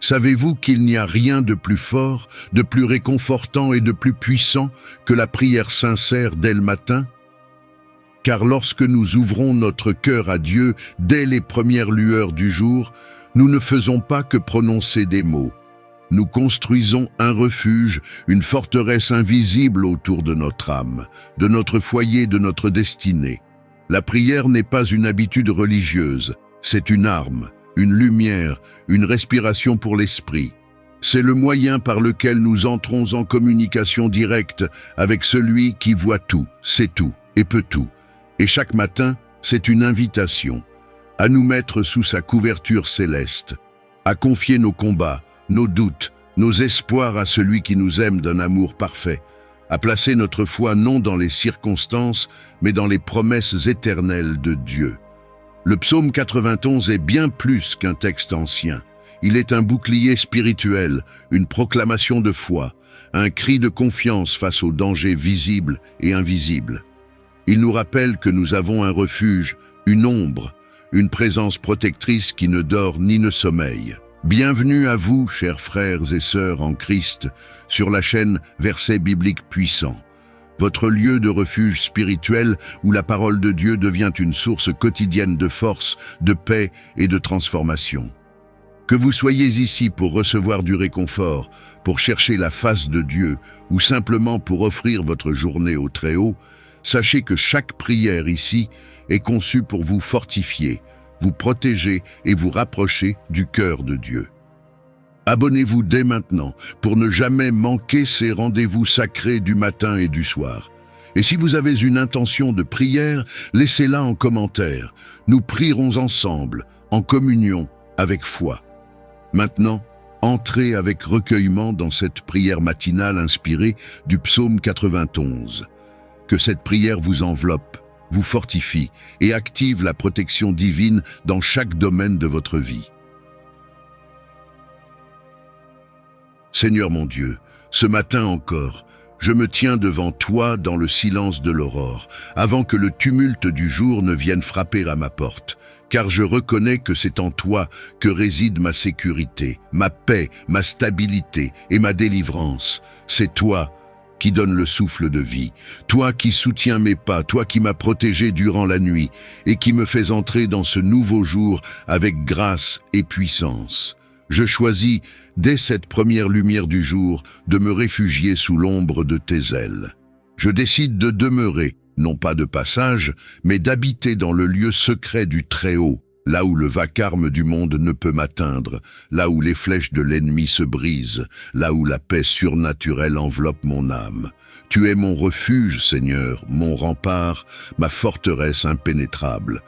Savez-vous qu'il n'y a rien de plus fort, de plus réconfortant et de plus puissant que la prière sincère dès le matin? Car lorsque nous ouvrons notre cœur à Dieu dès les premières lueurs du jour, nous ne faisons pas que prononcer des mots. Nous construisons un refuge, une forteresse invisible autour de notre âme, de notre foyer, de notre destinée. La prière n'est pas une habitude religieuse, c'est une arme, une lumière, une respiration pour l'esprit. C'est le moyen par lequel nous entrons en communication directe avec celui qui voit tout, sait tout et peut tout. Et chaque matin, c'est une invitation à nous mettre sous sa couverture céleste, à confier nos combats, nos doutes, nos espoirs à celui qui nous aime d'un amour parfait, à placer notre foi non dans les circonstances, mais dans les promesses éternelles de Dieu. Le psaume 91 est bien plus qu'un texte ancien. Il est un bouclier spirituel, une proclamation de foi, un cri de confiance face aux dangers visibles et invisibles. Il nous rappelle que nous avons un refuge, une ombre, une présence protectrice qui ne dort ni ne sommeille. Bienvenue à vous, chers frères et sœurs en Christ, sur la chaîne Versets bibliques puissants, votre lieu de refuge spirituel où la parole de Dieu devient une source quotidienne de force, de paix et de transformation. Que vous soyez ici pour recevoir du réconfort, pour chercher la face de Dieu ou simplement pour offrir votre journée au Très-Haut, sachez que chaque prière ici est conçue pour vous fortifier, vous protéger et vous rapprocher du cœur de Dieu. Abonnez-vous dès maintenant pour ne jamais manquer ces rendez-vous sacrés du matin et du soir. Et si vous avez une intention de prière, laissez-la en commentaire. Nous prierons ensemble, en communion, avec foi. Maintenant, entrez avec recueillement dans cette prière matinale inspirée du psaume 91. Que cette prière vous enveloppe, vous fortifie et active la protection divine dans chaque domaine de votre vie. Seigneur mon Dieu, ce matin encore, je me tiens devant toi dans le silence de l'aurore, avant que le tumulte du jour ne vienne frapper à ma porte, car je reconnais que c'est en toi que réside ma sécurité, ma paix, ma stabilité et ma délivrance. C'est toi qui donne le souffle de vie, toi qui soutiens mes pas, toi qui m'as protégé durant la nuit et qui me fais entrer dans ce nouveau jour avec grâce et puissance. Je choisis, dès cette première lumière du jour, de me réfugier sous l'ombre de tes ailes. Je décide de demeurer, non pas de passage, mais d'habiter dans le lieu secret du Très-Haut, là où le vacarme du monde ne peut m'atteindre, là où les flèches de l'ennemi se brisent, là où la paix surnaturelle enveloppe mon âme. Tu es mon refuge, Seigneur, mon rempart, ma forteresse impénétrable.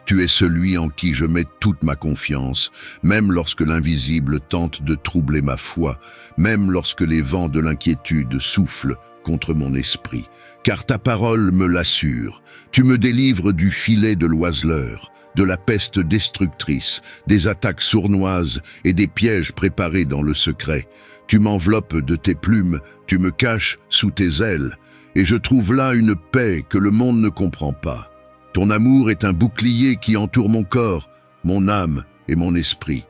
Tu es celui en qui je mets toute ma confiance, même lorsque l'invisible tente de troubler ma foi, même lorsque les vents de l'inquiétude soufflent contre mon esprit. Car ta parole me l'assure, tu me délivres du filet de l'oiseleur, de la peste destructrice, des attaques sournoises et des pièges préparés dans le secret. Tu m'enveloppes de tes plumes, tu me caches sous tes ailes, et je trouve là une paix que le monde ne comprend pas. Ton amour est un bouclier qui entoure mon corps, mon âme et mon esprit.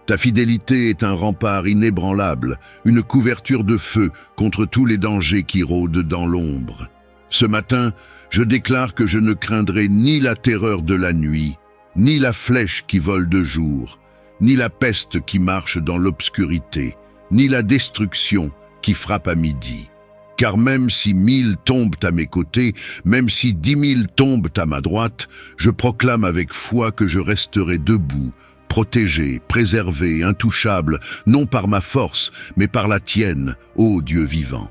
Ta fidélité est un rempart inébranlable, une couverture de feu contre tous les dangers qui rôdent dans l'ombre. Ce matin, je déclare que je ne craindrai ni la terreur de la nuit, ni la flèche qui vole de jour, ni la peste qui marche dans l'obscurité, ni la destruction qui frappe à midi. Car même si 1000 tombent à mes côtés, même si 10 000 tombent à ma droite, je proclame avec foi que je resterai debout, protégé, préservé, intouchable, non par ma force, mais par la tienne, ô Dieu vivant.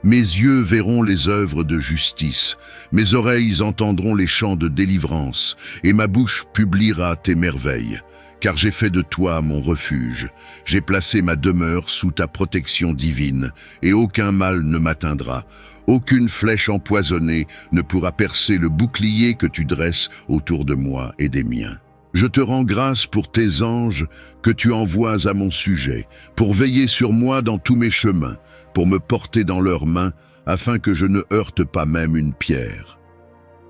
Mes yeux verront les œuvres de justice, mes oreilles entendront les chants de délivrance, et ma bouche publiera tes merveilles. Car j'ai fait de toi mon refuge, j'ai placé ma demeure sous ta protection divine, et aucun mal ne m'atteindra, aucune flèche empoisonnée ne pourra percer le bouclier que tu dresses autour de moi et des miens. Je te rends grâce pour tes anges que tu envoies à mon sujet, pour veiller sur moi dans tous mes chemins, pour me porter dans leurs mains, afin que je ne heurte pas même une pierre.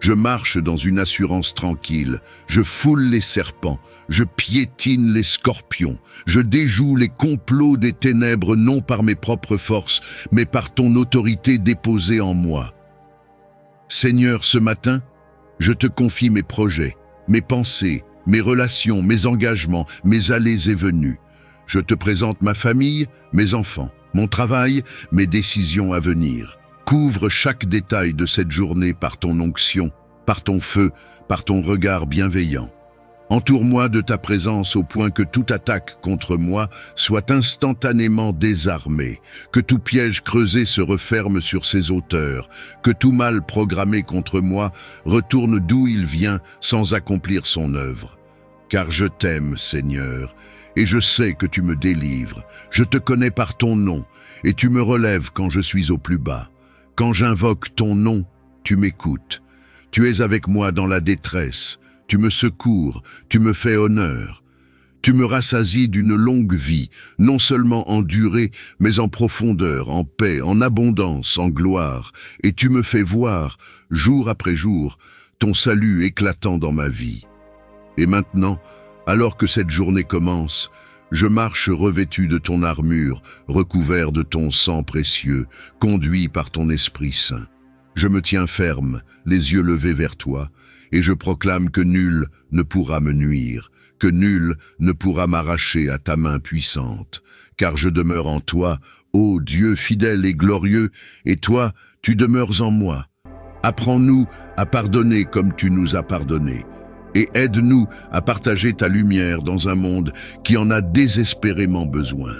Je marche dans une assurance tranquille, je foule les serpents, je piétine les scorpions, je déjoue les complots des ténèbres non par mes propres forces, mais par ton autorité déposée en moi. Seigneur, ce matin, je te confie mes projets, mes pensées, mes relations, mes engagements, mes allées et venues. Je te présente ma famille, mes enfants, mon travail, mes décisions à venir. Couvre chaque détail de cette journée par ton onction, par ton feu, par ton regard bienveillant. Entoure-moi de ta présence au point que toute attaque contre moi soit instantanément désarmée, que tout piège creusé se referme sur ses auteurs, que tout mal programmé contre moi retourne d'où il vient sans accomplir son œuvre. Car je t'aime, Seigneur, et je sais que tu me délivres. Je te connais par ton nom, et tu me relèves quand je suis au plus bas. Quand j'invoque ton nom, tu m'écoutes. Tu es avec moi dans la détresse. Tu me secours, tu me fais honneur. Tu me rassasies d'une longue vie, non seulement en durée, mais en profondeur, en paix, en abondance, en gloire. Et tu me fais voir, jour après jour, ton salut éclatant dans ma vie. Et maintenant, alors que cette journée commence, je marche revêtu de ton armure, recouvert de ton sang précieux, conduit par ton Esprit Saint. Je me tiens ferme, les yeux levés vers toi, et je proclame que nul ne pourra me nuire, que nul ne pourra m'arracher à ta main puissante, car je demeure en toi, ô Dieu fidèle et glorieux, et toi, tu demeures en moi. Apprends-nous à pardonner comme tu nous as pardonné, et aide-nous à partager ta lumière dans un monde qui en a désespérément besoin.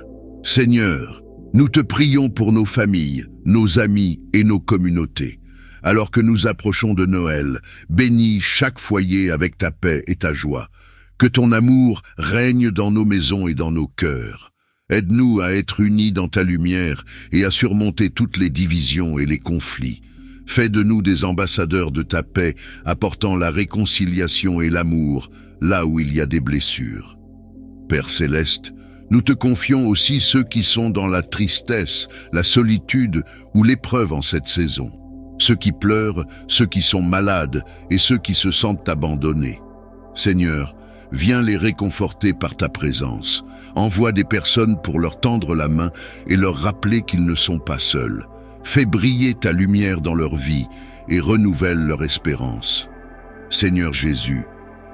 Seigneur, nous te prions pour nos familles, nos amis et nos communautés. Alors que nous approchons de Noël, bénis chaque foyer avec ta paix et ta joie. Que ton amour règne dans nos maisons et dans nos cœurs. Aide-nous à être unis dans ta lumière et à surmonter toutes les divisions et les conflits. Fais de nous des ambassadeurs de ta paix, apportant la réconciliation et l'amour là où il y a des blessures. Père céleste, nous te confions aussi ceux qui sont dans la tristesse, la solitude ou l'épreuve en cette saison. Ceux qui pleurent, ceux qui sont malades et ceux qui se sentent abandonnés. Seigneur, viens les réconforter par ta présence. Envoie des personnes pour leur tendre la main et leur rappeler qu'ils ne sont pas seuls. Fais briller ta lumière dans leur vie et renouvelle leur espérance. Seigneur Jésus,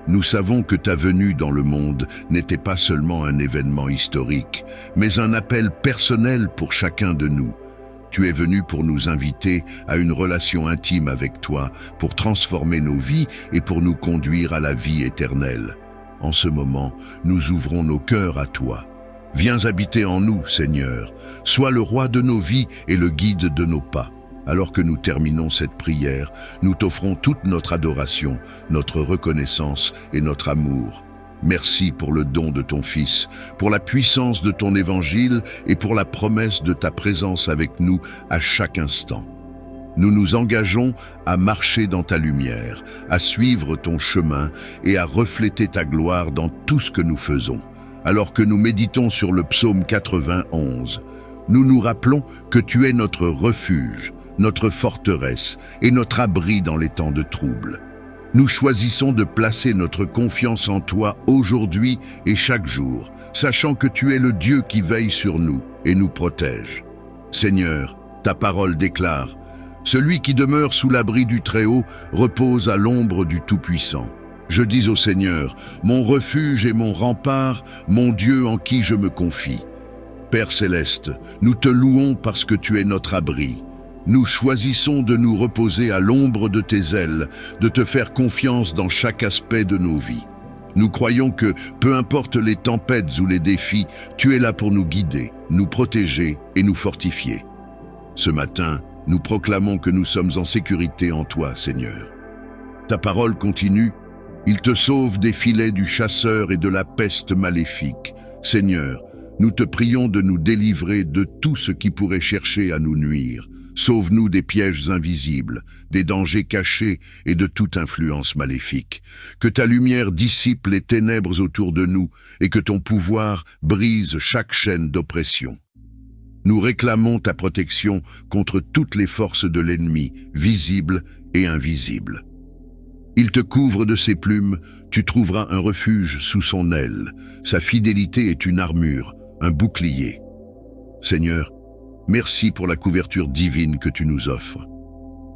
nous savons que ta venue dans le monde n'était pas seulement un événement historique, mais un appel personnel pour chacun de nous. Tu es venu pour nous inviter à une relation intime avec toi, pour transformer nos vies et pour nous conduire à la vie éternelle. En ce moment, nous ouvrons nos cœurs à toi. Viens habiter en nous, Seigneur. Sois le roi de nos vies et le guide de nos pas. Alors que nous terminons cette prière, nous t'offrons toute notre adoration, notre reconnaissance et notre amour. Merci pour le don de ton Fils, pour la puissance de ton évangile et pour la promesse de ta présence avec nous à chaque instant. Nous nous engageons à marcher dans ta lumière, à suivre ton chemin et à refléter ta gloire dans tout ce que nous faisons. Alors que nous méditons sur le psaume 91, nous nous rappelons que tu es notre refuge, notre forteresse et notre abri dans les temps de trouble. Nous choisissons de placer notre confiance en toi aujourd'hui et chaque jour, sachant que tu es le Dieu qui veille sur nous et nous protège. Seigneur, ta parole déclare « Celui qui demeure sous l'abri du Très-Haut repose à l'ombre du Tout-Puissant. Je dis au Seigneur, mon refuge et mon rempart, mon Dieu en qui je me confie. Père céleste, nous te louons parce que tu es notre abri. Nous choisissons de nous reposer à l'ombre de tes ailes, de te faire confiance dans chaque aspect de nos vies. Nous croyons que, peu importe les tempêtes ou les défis, tu es là pour nous guider, nous protéger et nous fortifier. Ce matin, nous proclamons que nous sommes en sécurité en toi, Seigneur. Ta parole continue, il te sauve des filets du chasseur et de la peste maléfique. Seigneur, nous te prions de nous délivrer de tout ce qui pourrait chercher à nous nuire. Sauve-nous des pièges invisibles, des dangers cachés et de toute influence maléfique. Que ta lumière dissipe les ténèbres autour de nous et que ton pouvoir brise chaque chaîne d'oppression. Nous réclamons ta protection contre toutes les forces de l'ennemi, visibles et invisibles. Il te couvre de ses plumes, tu trouveras un refuge sous son aile. Sa fidélité est une armure, un bouclier. Seigneur, merci pour la couverture divine que tu nous offres.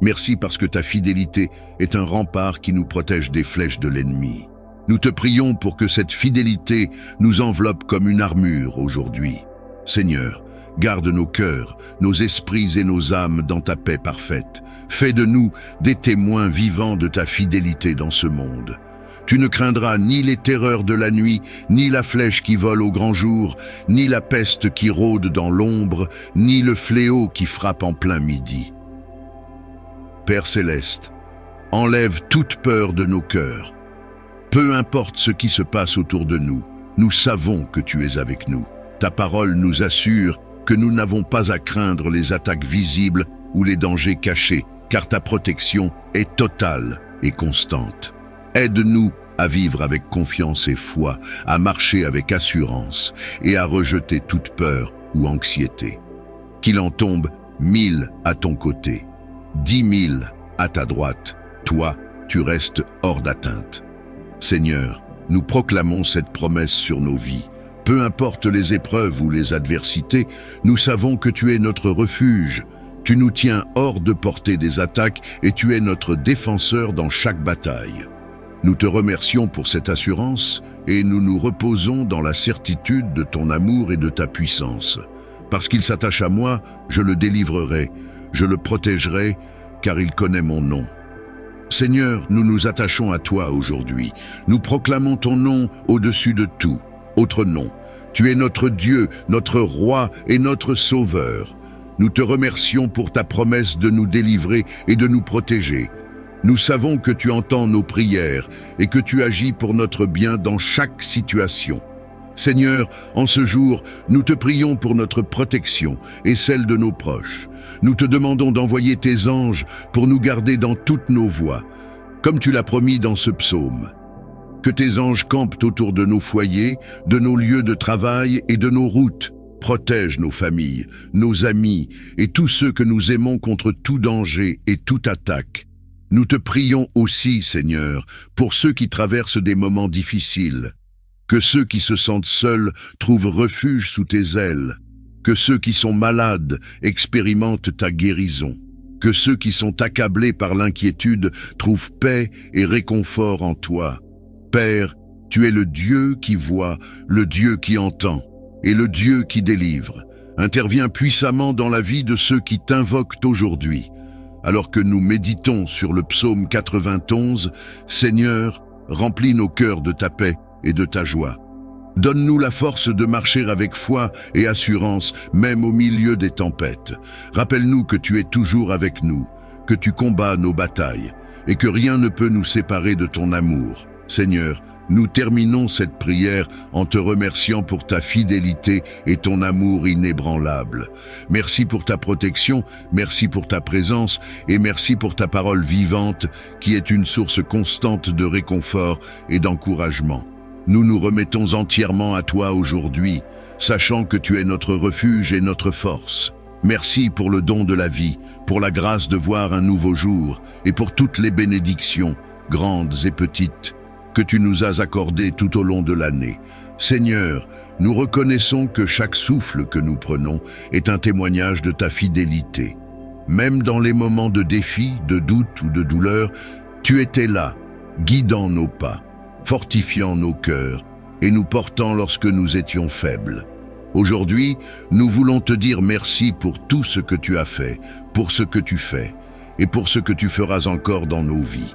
Merci parce que ta fidélité est un rempart qui nous protège des flèches de l'ennemi. Nous te prions pour que cette fidélité nous enveloppe comme une armure aujourd'hui. Seigneur, garde nos cœurs, nos esprits et nos âmes dans ta paix parfaite. Fais de nous des témoins vivants de ta fidélité dans ce monde. Tu ne craindras ni les terreurs de la nuit, ni la flèche qui vole au grand jour, ni la peste qui rôde dans l'ombre, ni le fléau qui frappe en plein midi. Père céleste, enlève toute peur de nos cœurs. Peu importe ce qui se passe autour de nous, nous savons que tu es avec nous. Ta parole nous assure que nous n'avons pas à craindre les attaques visibles ou les dangers cachés, car ta protection est totale et constante. Aide-nous à vivre avec confiance et foi, à marcher avec assurance et à rejeter toute peur ou anxiété. Qu'il en tombe 1000 à ton côté, 10 000 à ta droite, toi, tu restes hors d'atteinte. Seigneur, nous proclamons cette promesse sur nos vies. Peu importe les épreuves ou les adversités, nous savons que tu es notre refuge. Tu nous tiens hors de portée des attaques et tu es notre défenseur dans chaque bataille. Nous te remercions pour cette assurance et nous nous reposons dans la certitude de ton amour et de ta puissance. Parce qu'il s'attache à moi, je le délivrerai, je le protégerai, car il connaît mon nom. Seigneur, nous nous attachons à toi aujourd'hui. Nous proclamons ton nom au-dessus de tout. Autre nom. Tu es notre Dieu, notre Roi et notre Sauveur. Nous te remercions pour ta promesse de nous délivrer et de nous protéger. Nous savons que tu entends nos prières et que tu agis pour notre bien dans chaque situation. Seigneur, en ce jour, nous te prions pour notre protection et celle de nos proches. Nous te demandons d'envoyer tes anges pour nous garder dans toutes nos voies, comme tu l'as promis dans ce psaume. Que tes anges campent autour de nos foyers, de nos lieux de travail et de nos routes. Protège nos familles, nos amis et tous ceux que nous aimons contre tout danger et toute attaque. Nous te prions aussi, Seigneur, pour ceux qui traversent des moments difficiles. Que ceux qui se sentent seuls trouvent refuge sous tes ailes. Que ceux qui sont malades expérimentent ta guérison. Que ceux qui sont accablés par l'inquiétude trouvent paix et réconfort en toi. Père, tu es le Dieu qui voit, le Dieu qui entend et le Dieu qui délivre. Interviens puissamment dans la vie de ceux qui t'invoquent aujourd'hui. Alors que nous méditons sur le psaume 91, Seigneur, remplis nos cœurs de ta paix et de ta joie. Donne-nous la force de marcher avec foi et assurance, même au milieu des tempêtes. Rappelle-nous que tu es toujours avec nous, que tu combats nos batailles et que rien ne peut nous séparer de ton amour. Seigneur, nous terminons cette prière en te remerciant pour ta fidélité et ton amour inébranlable. Merci pour ta protection, merci pour ta présence et merci pour ta parole vivante qui est une source constante de réconfort et d'encouragement. Nous nous remettons entièrement à toi aujourd'hui, sachant que tu es notre refuge et notre force. Merci pour le don de la vie, pour la grâce de voir un nouveau jour et pour toutes les bénédictions, grandes et petites, que tu nous as accordées tout au long de l'année. Seigneur, nous reconnaissons que chaque souffle que nous prenons est un témoignage de ta fidélité. Même dans les moments de défi, de doute ou de douleur, tu étais là, guidant nos pas, fortifiant nos cœurs et nous portant lorsque nous étions faibles. Aujourd'hui, nous voulons te dire merci pour tout ce que tu as fait, pour ce que tu fais et pour ce que tu feras encore dans nos vies.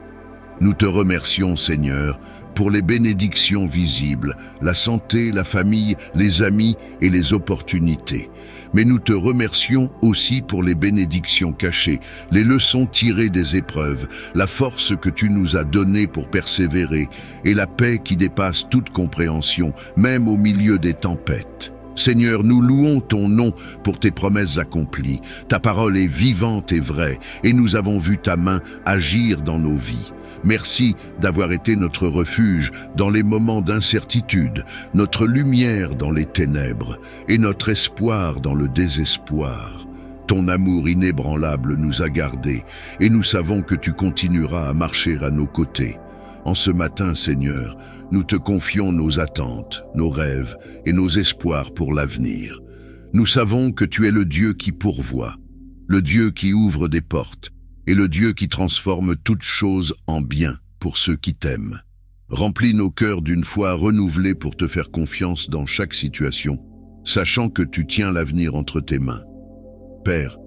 Nous te remercions, Seigneur, pour les bénédictions visibles, la santé, la famille, les amis et les opportunités. Mais nous te remercions aussi pour les bénédictions cachées, les leçons tirées des épreuves, la force que tu nous as donnée pour persévérer et la paix qui dépasse toute compréhension, même au milieu des tempêtes. Seigneur, nous louons ton nom pour tes promesses accomplies. Ta parole est vivante et vraie, et nous avons vu ta main agir dans nos vies. Merci d'avoir été notre refuge dans les moments d'incertitude, notre lumière dans les ténèbres et notre espoir dans le désespoir. Ton amour inébranlable nous a gardés, et nous savons que tu continueras à marcher à nos côtés. En ce matin, Seigneur, nous te confions nos attentes, nos rêves et nos espoirs pour l'avenir. Nous savons que tu es le Dieu qui pourvoit, le Dieu qui ouvre des portes, et le Dieu qui transforme toutes choses en bien pour ceux qui t'aiment. Remplis nos cœurs d'une foi renouvelée pour te faire confiance dans chaque situation, sachant que tu tiens l'avenir entre tes mains. Père,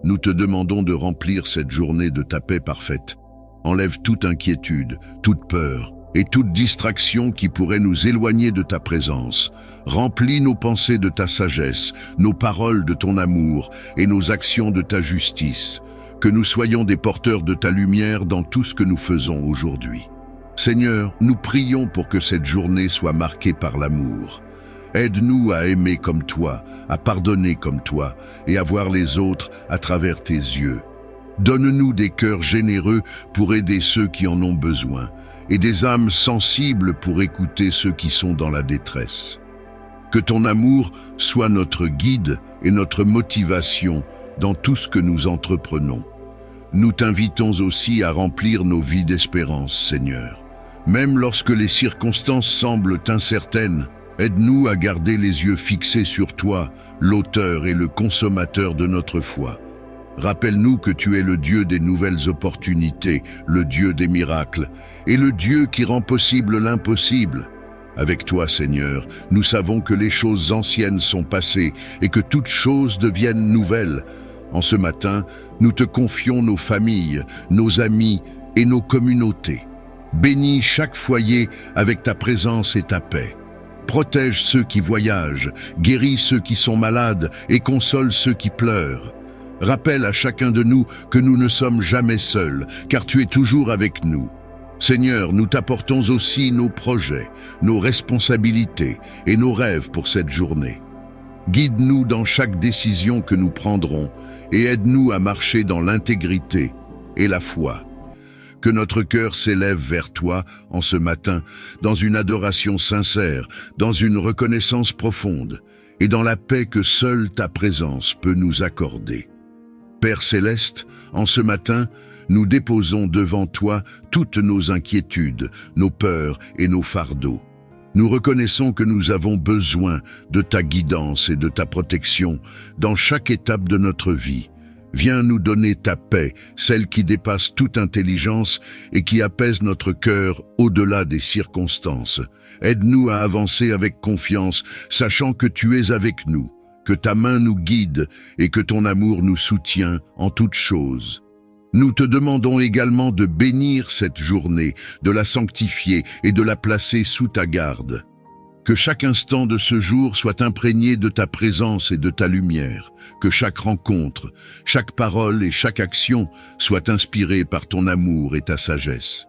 nous te demandons de remplir cette journée de ta paix parfaite. Enlève toute inquiétude, toute peur et toute distraction qui pourrait nous éloigner de ta présence. Remplis nos pensées de ta sagesse, nos paroles de ton amour et nos actions de ta justice. Que nous soyons des porteurs de ta lumière dans tout ce que nous faisons aujourd'hui. Seigneur, nous prions pour que cette journée soit marquée par l'amour. Aide-nous à aimer comme toi, à pardonner comme toi et à voir les autres à travers tes yeux. Donne-nous des cœurs généreux pour aider ceux qui en ont besoin et des âmes sensibles pour écouter ceux qui sont dans la détresse. Que ton amour soit notre guide et notre motivation dans tout ce que nous entreprenons. Nous t'invitons aussi à remplir nos vies d'espérance, Seigneur. Même lorsque les circonstances semblent incertaines, aide-nous à garder les yeux fixés sur toi, l'auteur et le consommateur de notre foi. Rappelle-nous que tu es le Dieu des nouvelles opportunités, le Dieu des miracles, et le Dieu qui rend possible l'impossible. Avec toi, Seigneur, nous savons que les choses anciennes sont passées et que toutes choses deviennent nouvelles. En ce matin, nous te confions nos familles, nos amis et nos communautés. Bénis chaque foyer avec ta présence et ta paix. Protège ceux qui voyagent, guéris ceux qui sont malades et console ceux qui pleurent. Rappelle à chacun de nous que nous ne sommes jamais seuls, car tu es toujours avec nous. Seigneur, nous t'apportons aussi nos projets, nos responsabilités et nos rêves pour cette journée. Guide-nous dans chaque décision que nous prendrons et aide-nous à marcher dans l'intégrité et la foi. Que notre cœur s'élève vers toi en ce matin, dans une adoration sincère, dans une reconnaissance profonde et dans la paix que seule ta présence peut nous accorder. Père céleste, en ce matin, nous déposons devant toi toutes nos inquiétudes, nos peurs et nos fardeaux. Nous reconnaissons que nous avons besoin de ta guidance et de ta protection dans chaque étape de notre vie. Viens nous donner ta paix, celle qui dépasse toute intelligence et qui apaise notre cœur au-delà des circonstances. Aide-nous à avancer avec confiance, sachant que tu es avec nous, que ta main nous guide et que ton amour nous soutient en toutes choses. Nous te demandons également de bénir cette journée, de la sanctifier et de la placer sous ta garde. Que chaque instant de ce jour soit imprégné de ta présence et de ta lumière, que chaque rencontre, chaque parole et chaque action soient inspirées par ton amour et ta sagesse.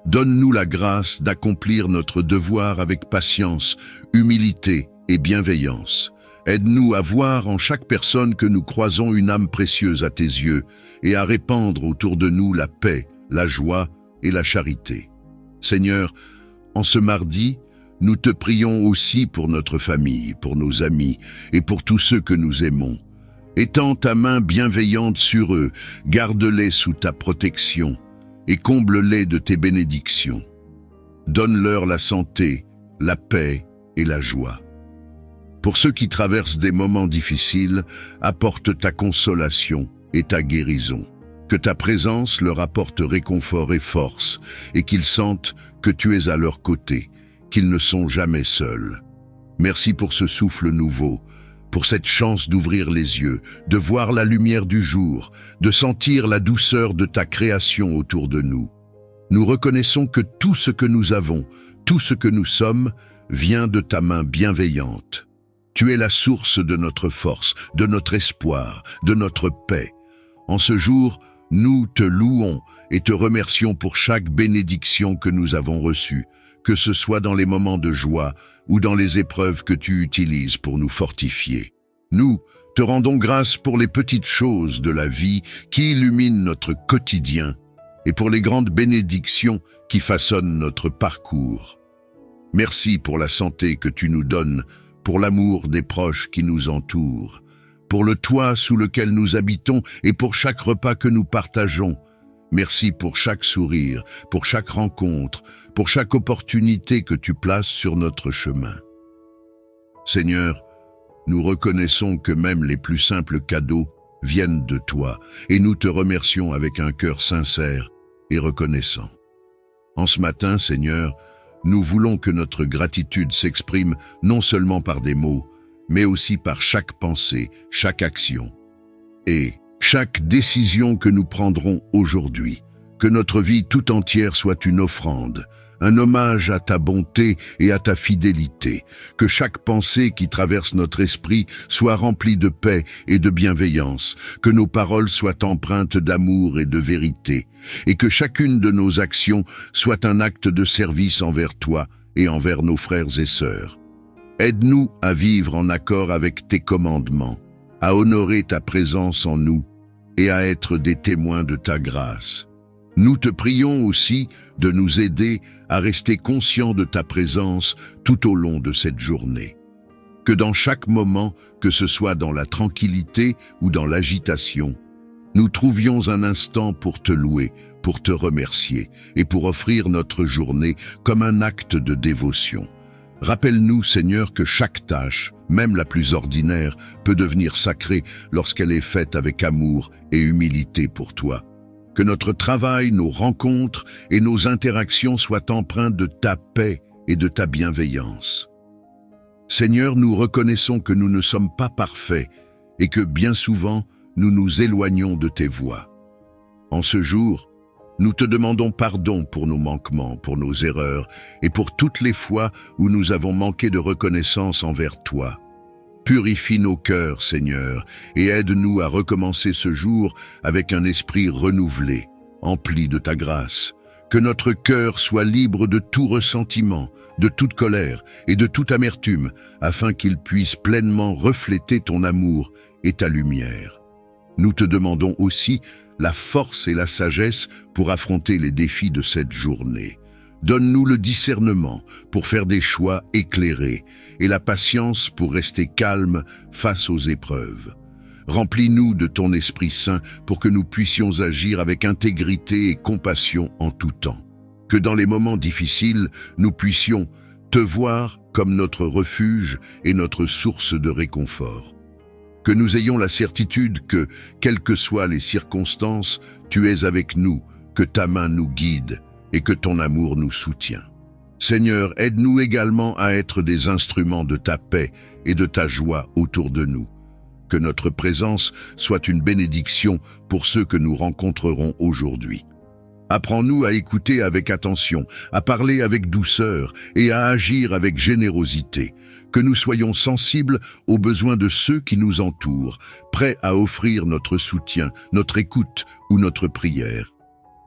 Donne-nous la grâce d'accomplir notre devoir avec patience, humilité et bienveillance. Aide-nous à voir en chaque personne que nous croisons une âme précieuse à tes yeux et à répandre autour de nous la paix, la joie et la charité. Seigneur, en ce mardi, nous te prions aussi pour notre famille, pour nos amis et pour tous ceux que nous aimons. Étends ta main bienveillante sur eux, garde-les sous ta protection et comble-les de tes bénédictions. Donne-leur la santé, la paix et la joie. Pour ceux qui traversent des moments difficiles, apporte ta consolation et ta guérison. Que ta présence leur apporte réconfort et force, et qu'ils sentent que tu es à leur côté, qu'ils ne sont jamais seuls. Merci pour ce souffle nouveau, pour cette chance d'ouvrir les yeux, de voir la lumière du jour, de sentir la douceur de ta création autour de nous. Nous reconnaissons que tout ce que nous avons, tout ce que nous sommes, vient de ta main bienveillante. Tu es la source de notre force, de notre espoir, de notre paix. En ce jour, nous te louons et te remercions pour chaque bénédiction que nous avons reçue, que ce soit dans les moments de joie ou dans les épreuves que tu utilises pour nous fortifier. Nous te rendons grâce pour les petites choses de la vie qui illuminent notre quotidien et pour les grandes bénédictions qui façonnent notre parcours. Merci pour la santé que tu nous donnes, pour l'amour des proches qui nous entourent, pour le toit sous lequel nous habitons et pour chaque repas que nous partageons. Merci pour chaque sourire, pour chaque rencontre, pour chaque opportunité que tu places sur notre chemin. Seigneur, nous reconnaissons que même les plus simples cadeaux viennent de toi et nous te remercions avec un cœur sincère et reconnaissant. En ce matin, Seigneur, nous voulons que notre gratitude s'exprime non seulement par des mots, mais aussi par chaque pensée, chaque action et chaque décision que nous prendrons aujourd'hui. Que notre vie tout entière soit une offrande, un hommage à ta bonté et à ta fidélité. Que chaque pensée qui traverse notre esprit soit remplie de paix et de bienveillance. Que nos paroles soient empreintes d'amour et de vérité. Et que chacune de nos actions soit un acte de service envers toi et envers nos frères et sœurs. Aide-nous à vivre en accord avec tes commandements, à honorer ta présence en nous et à être des témoins de ta grâce. Nous te prions aussi de nous aider à rester conscients de ta présence tout au long de cette journée. Que dans chaque moment, que ce soit dans la tranquillité ou dans l'agitation, nous trouvions un instant pour te louer, pour te remercier et pour offrir notre journée comme un acte de dévotion. Rappelle-nous, Seigneur, que chaque tâche, même la plus ordinaire, peut devenir sacrée lorsqu'elle est faite avec amour et humilité pour toi. Que notre travail, nos rencontres et nos interactions soient empreints de ta paix et de ta bienveillance. Seigneur, nous reconnaissons que nous ne sommes pas parfaits et que bien souvent, nous nous éloignons de tes voies. En ce jour, nous te demandons pardon pour nos manquements, pour nos erreurs et pour toutes les fois où nous avons manqué de reconnaissance envers toi. Purifie nos cœurs, Seigneur, et aide-nous à recommencer ce jour avec un esprit renouvelé, empli de ta grâce. Que notre cœur soit libre de tout ressentiment, de toute colère et de toute amertume, afin qu'il puisse pleinement refléter ton amour et ta lumière. Nous te demandons aussi la force et la sagesse pour affronter les défis de cette journée. Donne-nous le discernement pour faire des choix éclairés et la patience pour rester calme face aux épreuves. Remplis-nous de ton Esprit Saint pour que nous puissions agir avec intégrité et compassion en tout temps. Que dans les moments difficiles, nous puissions te voir comme notre refuge et notre source de réconfort. Que nous ayons la certitude que, quelles que soient les circonstances, tu es avec nous, que ta main nous guide et que ton amour nous soutient. Seigneur, aide-nous également à être des instruments de ta paix et de ta joie autour de nous. Que notre présence soit une bénédiction pour ceux que nous rencontrerons aujourd'hui. Apprends-nous à écouter avec attention, à parler avec douceur et à agir avec générosité. Que nous soyons sensibles aux besoins de ceux qui nous entourent, prêts à offrir notre soutien, notre écoute ou notre prière.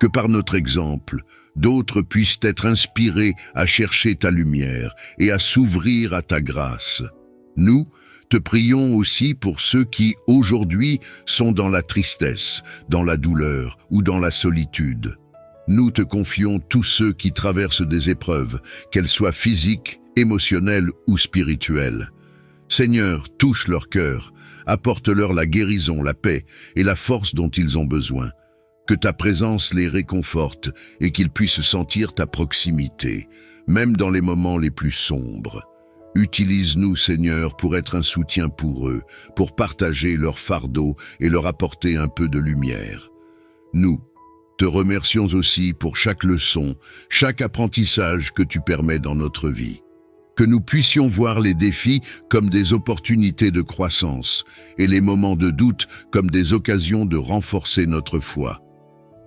Que par notre exemple, d'autres puissent être inspirés à chercher ta lumière et à s'ouvrir à ta grâce. Nous, te prions aussi pour ceux qui, aujourd'hui, sont dans la tristesse, dans la douleur ou dans la solitude. Nous te confions tous ceux qui traversent des épreuves, qu'elles soient physiques, émotionnelles ou spirituelles. Seigneur, touche leur cœur, apporte-leur la guérison, la paix et la force dont ils ont besoin. Que ta présence les réconforte et qu'ils puissent sentir ta proximité, même dans les moments les plus sombres. Utilise-nous, Seigneur, pour être un soutien pour eux, pour partager leur fardeau et leur apporter un peu de lumière. Nous te remercions aussi pour chaque leçon, chaque apprentissage que tu permets dans notre vie. Que nous puissions voir les défis comme des opportunités de croissance et les moments de doute comme des occasions de renforcer notre foi.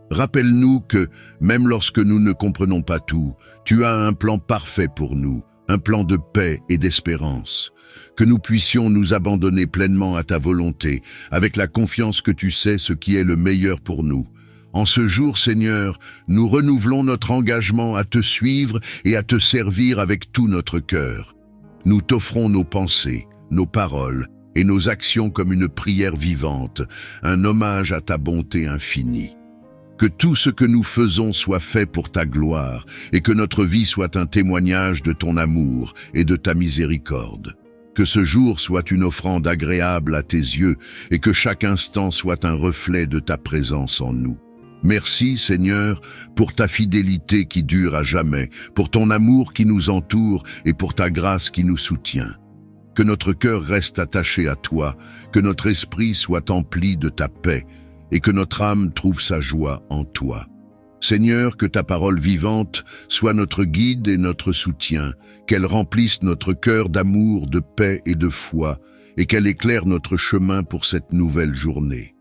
Rappelle-nous que, même lorsque nous ne comprenons pas tout, tu as un plan parfait pour nous, un plan de paix et d'espérance. Que nous puissions nous abandonner pleinement à ta volonté, avec la confiance que tu sais ce qui est le meilleur pour nous. En ce jour, Seigneur, nous renouvelons notre engagement à te suivre et à te servir avec tout notre cœur. Nous t'offrons nos pensées, nos paroles et nos actions comme une prière vivante, un hommage à ta bonté infinie. Que tout ce que nous faisons soit fait pour ta gloire et que notre vie soit un témoignage de ton amour et de ta miséricorde. Que ce jour soit une offrande agréable à tes yeux et que chaque instant soit un reflet de ta présence en nous. Merci, Seigneur, pour ta fidélité qui dure à jamais, pour ton amour qui nous entoure et pour ta grâce qui nous soutient. Que notre cœur reste attaché à toi, que notre esprit soit empli de ta paix et que notre âme trouve sa joie en toi. Seigneur, que ta parole vivante soit notre guide et notre soutien, qu'elle remplisse notre cœur d'amour, de paix et de foi, et qu'elle éclaire notre chemin pour cette nouvelle journée.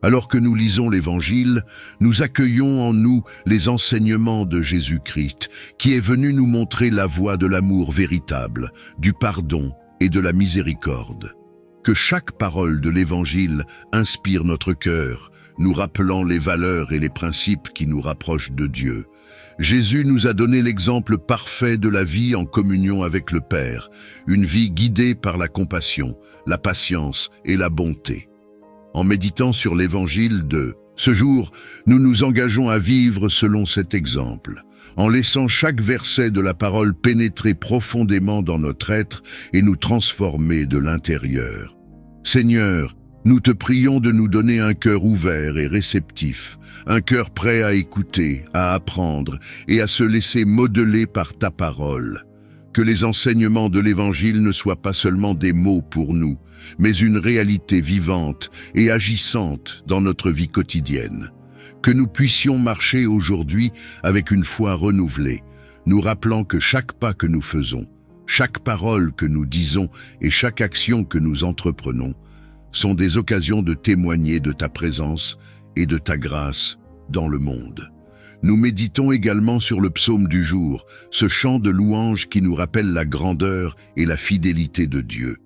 Alors que nous lisons l'Évangile, nous accueillons en nous les enseignements de Jésus-Christ, qui est venu nous montrer la voie de l'amour véritable, du pardon et de la miséricorde. Que chaque parole de l'Évangile inspire notre cœur, nous rappelant les valeurs et les principes qui nous rapprochent de Dieu. Jésus nous a donné l'exemple parfait de la vie en communion avec le Père, une vie guidée par la compassion, la patience et la bonté. En méditant sur l'Évangile de ce jour, nous nous engageons à vivre selon cet exemple, en laissant chaque verset de la parole pénétrer profondément dans notre être et nous transformer de l'intérieur. Seigneur, nous te prions de nous donner un cœur ouvert et réceptif, un cœur prêt à écouter, à apprendre et à se laisser modeler par ta parole. Que les enseignements de l'Évangile ne soient pas seulement des mots pour nous, mais une réalité vivante et agissante dans notre vie quotidienne. Que nous puissions marcher aujourd'hui avec une foi renouvelée, nous rappelant que chaque pas que nous faisons, chaque parole que nous disons et chaque action que nous entreprenons sont des occasions de témoigner de ta présence et de ta grâce dans le monde. Nous méditons également sur le psaume du jour, ce chant de louange qui nous rappelle la grandeur et la fidélité de Dieu.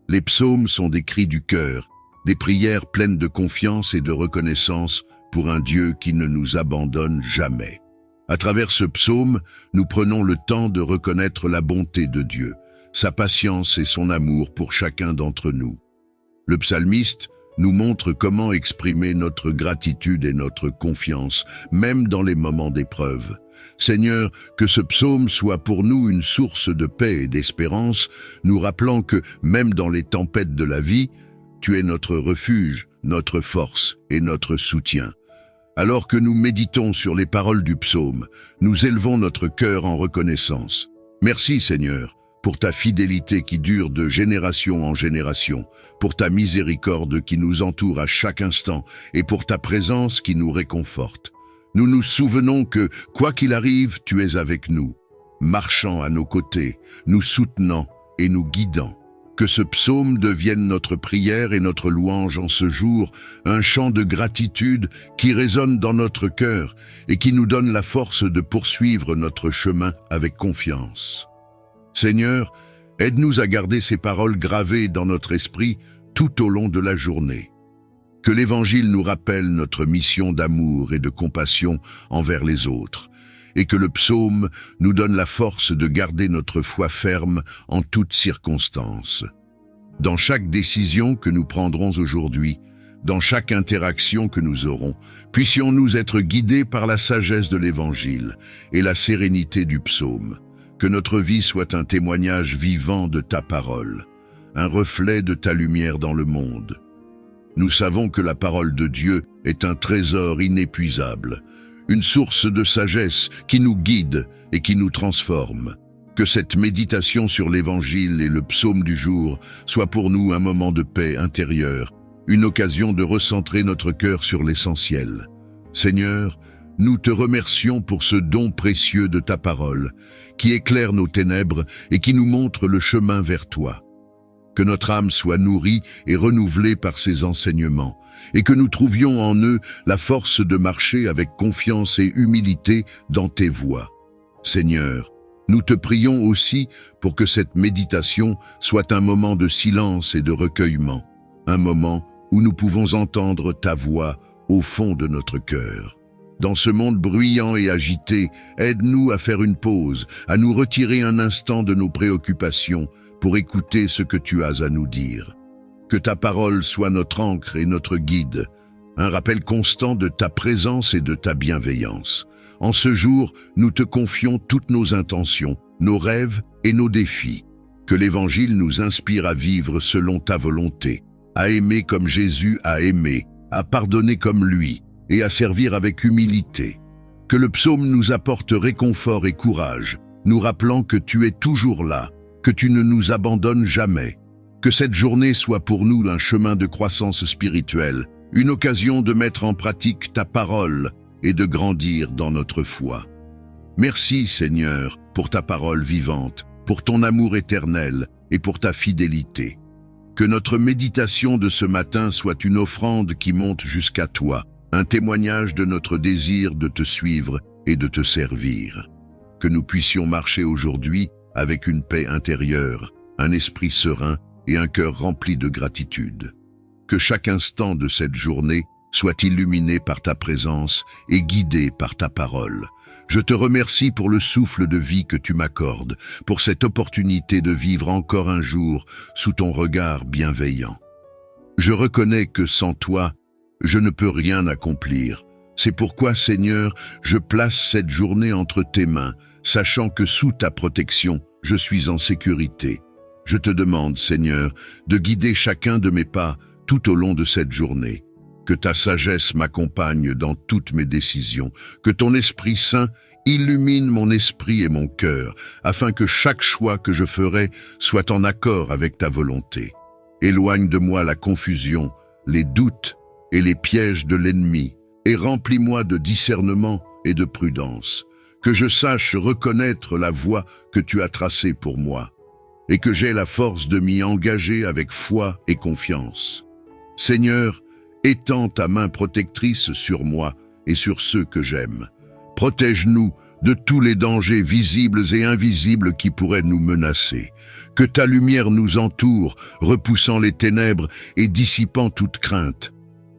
Les psaumes sont des cris du cœur, des prières pleines de confiance et de reconnaissance pour un Dieu qui ne nous abandonne jamais. À travers ce psaume, nous prenons le temps de reconnaître la bonté de Dieu, sa patience et son amour pour chacun d'entre nous. Le psalmiste nous montre comment exprimer notre gratitude et notre confiance, même dans les moments d'épreuve. Seigneur, que ce psaume soit pour nous une source de paix et d'espérance, nous rappelant que, même dans les tempêtes de la vie, tu es notre refuge, notre force et notre soutien. Alors que nous méditons sur les paroles du psaume, nous élevons notre cœur en reconnaissance. Merci, Seigneur, pour ta fidélité qui dure de génération en génération, pour ta miséricorde qui nous entoure à chaque instant et pour ta présence qui nous réconforte. Nous nous souvenons que, quoi qu'il arrive, tu es avec nous, marchant à nos côtés, nous soutenant et nous guidant. Que ce psaume devienne notre prière et notre louange en ce jour, un chant de gratitude qui résonne dans notre cœur et qui nous donne la force de poursuivre notre chemin avec confiance. Seigneur, aide-nous à garder ces paroles gravées dans notre esprit tout au long de la journée. Que l'Évangile nous rappelle notre mission d'amour et de compassion envers les autres, et que le psaume nous donne la force de garder notre foi ferme en toutes circonstances. Dans chaque décision que nous prendrons aujourd'hui, dans chaque interaction que nous aurons, puissions-nous être guidés par la sagesse de l'Évangile et la sérénité du psaume. Que notre vie soit un témoignage vivant de ta parole, un reflet de ta lumière dans le monde. Nous savons que la parole de Dieu est un trésor inépuisable, une source de sagesse qui nous guide et qui nous transforme. Que cette méditation sur l'Évangile et le psaume du jour soit pour nous un moment de paix intérieure, une occasion de recentrer notre cœur sur l'essentiel. Seigneur, nous te remercions pour ce don précieux de ta parole, qui éclaire nos ténèbres et qui nous montre le chemin vers toi. Que notre âme soit nourrie et renouvelée par ces enseignements, et que nous trouvions en eux la force de marcher avec confiance et humilité dans tes voies. Seigneur, nous te prions aussi pour que cette méditation soit un moment de silence et de recueillement, un moment où nous pouvons entendre ta voix au fond de notre cœur. Dans ce monde bruyant et agité, aide-nous à faire une pause, à nous retirer un instant de nos préoccupations pour écouter ce que tu as à nous dire. Que ta parole soit notre ancre et notre guide, un rappel constant de ta présence et de ta bienveillance. En ce jour, nous te confions toutes nos intentions, nos rêves et nos défis. Que l'Évangile nous inspire à vivre selon ta volonté, à aimer comme Jésus a aimé, à pardonner comme lui et à servir avec humilité. Que le psaume nous apporte réconfort et courage, nous rappelant que tu es toujours là, que tu ne nous abandonnes jamais. Que cette journée soit pour nous un chemin de croissance spirituelle, une occasion de mettre en pratique ta parole et de grandir dans notre foi. Merci Seigneur pour ta parole vivante, pour ton amour éternel et pour ta fidélité. Que notre méditation de ce matin soit une offrande qui monte jusqu'à toi, un témoignage de notre désir de te suivre et de te servir. Que nous puissions marcher aujourd'hui avec une paix intérieure, un esprit serein et un cœur rempli de gratitude. Que chaque instant de cette journée soit illuminé par ta présence et guidé par ta parole. Je te remercie pour le souffle de vie que tu m'accordes, pour cette opportunité de vivre encore un jour sous ton regard bienveillant. Je reconnais que sans toi, je ne peux rien accomplir. C'est pourquoi, Seigneur, je place cette journée entre tes mains, sachant que sous ta protection, je suis en sécurité. Je te demande, Seigneur, de guider chacun de mes pas tout au long de cette journée. Que ta sagesse m'accompagne dans toutes mes décisions, que ton Esprit Saint illumine mon esprit et mon cœur, afin que chaque choix que je ferai soit en accord avec ta volonté. Éloigne de moi la confusion, les doutes et les pièges de l'ennemi, et remplis-moi de discernement et de prudence. Que je sache reconnaître la voie que tu as tracée pour moi, et que j'aie la force de m'y engager avec foi et confiance. Seigneur, étends ta main protectrice sur moi et sur ceux que j'aime. Protège-nous de tous les dangers visibles et invisibles qui pourraient nous menacer. Que ta lumière nous entoure, repoussant les ténèbres et dissipant toute crainte.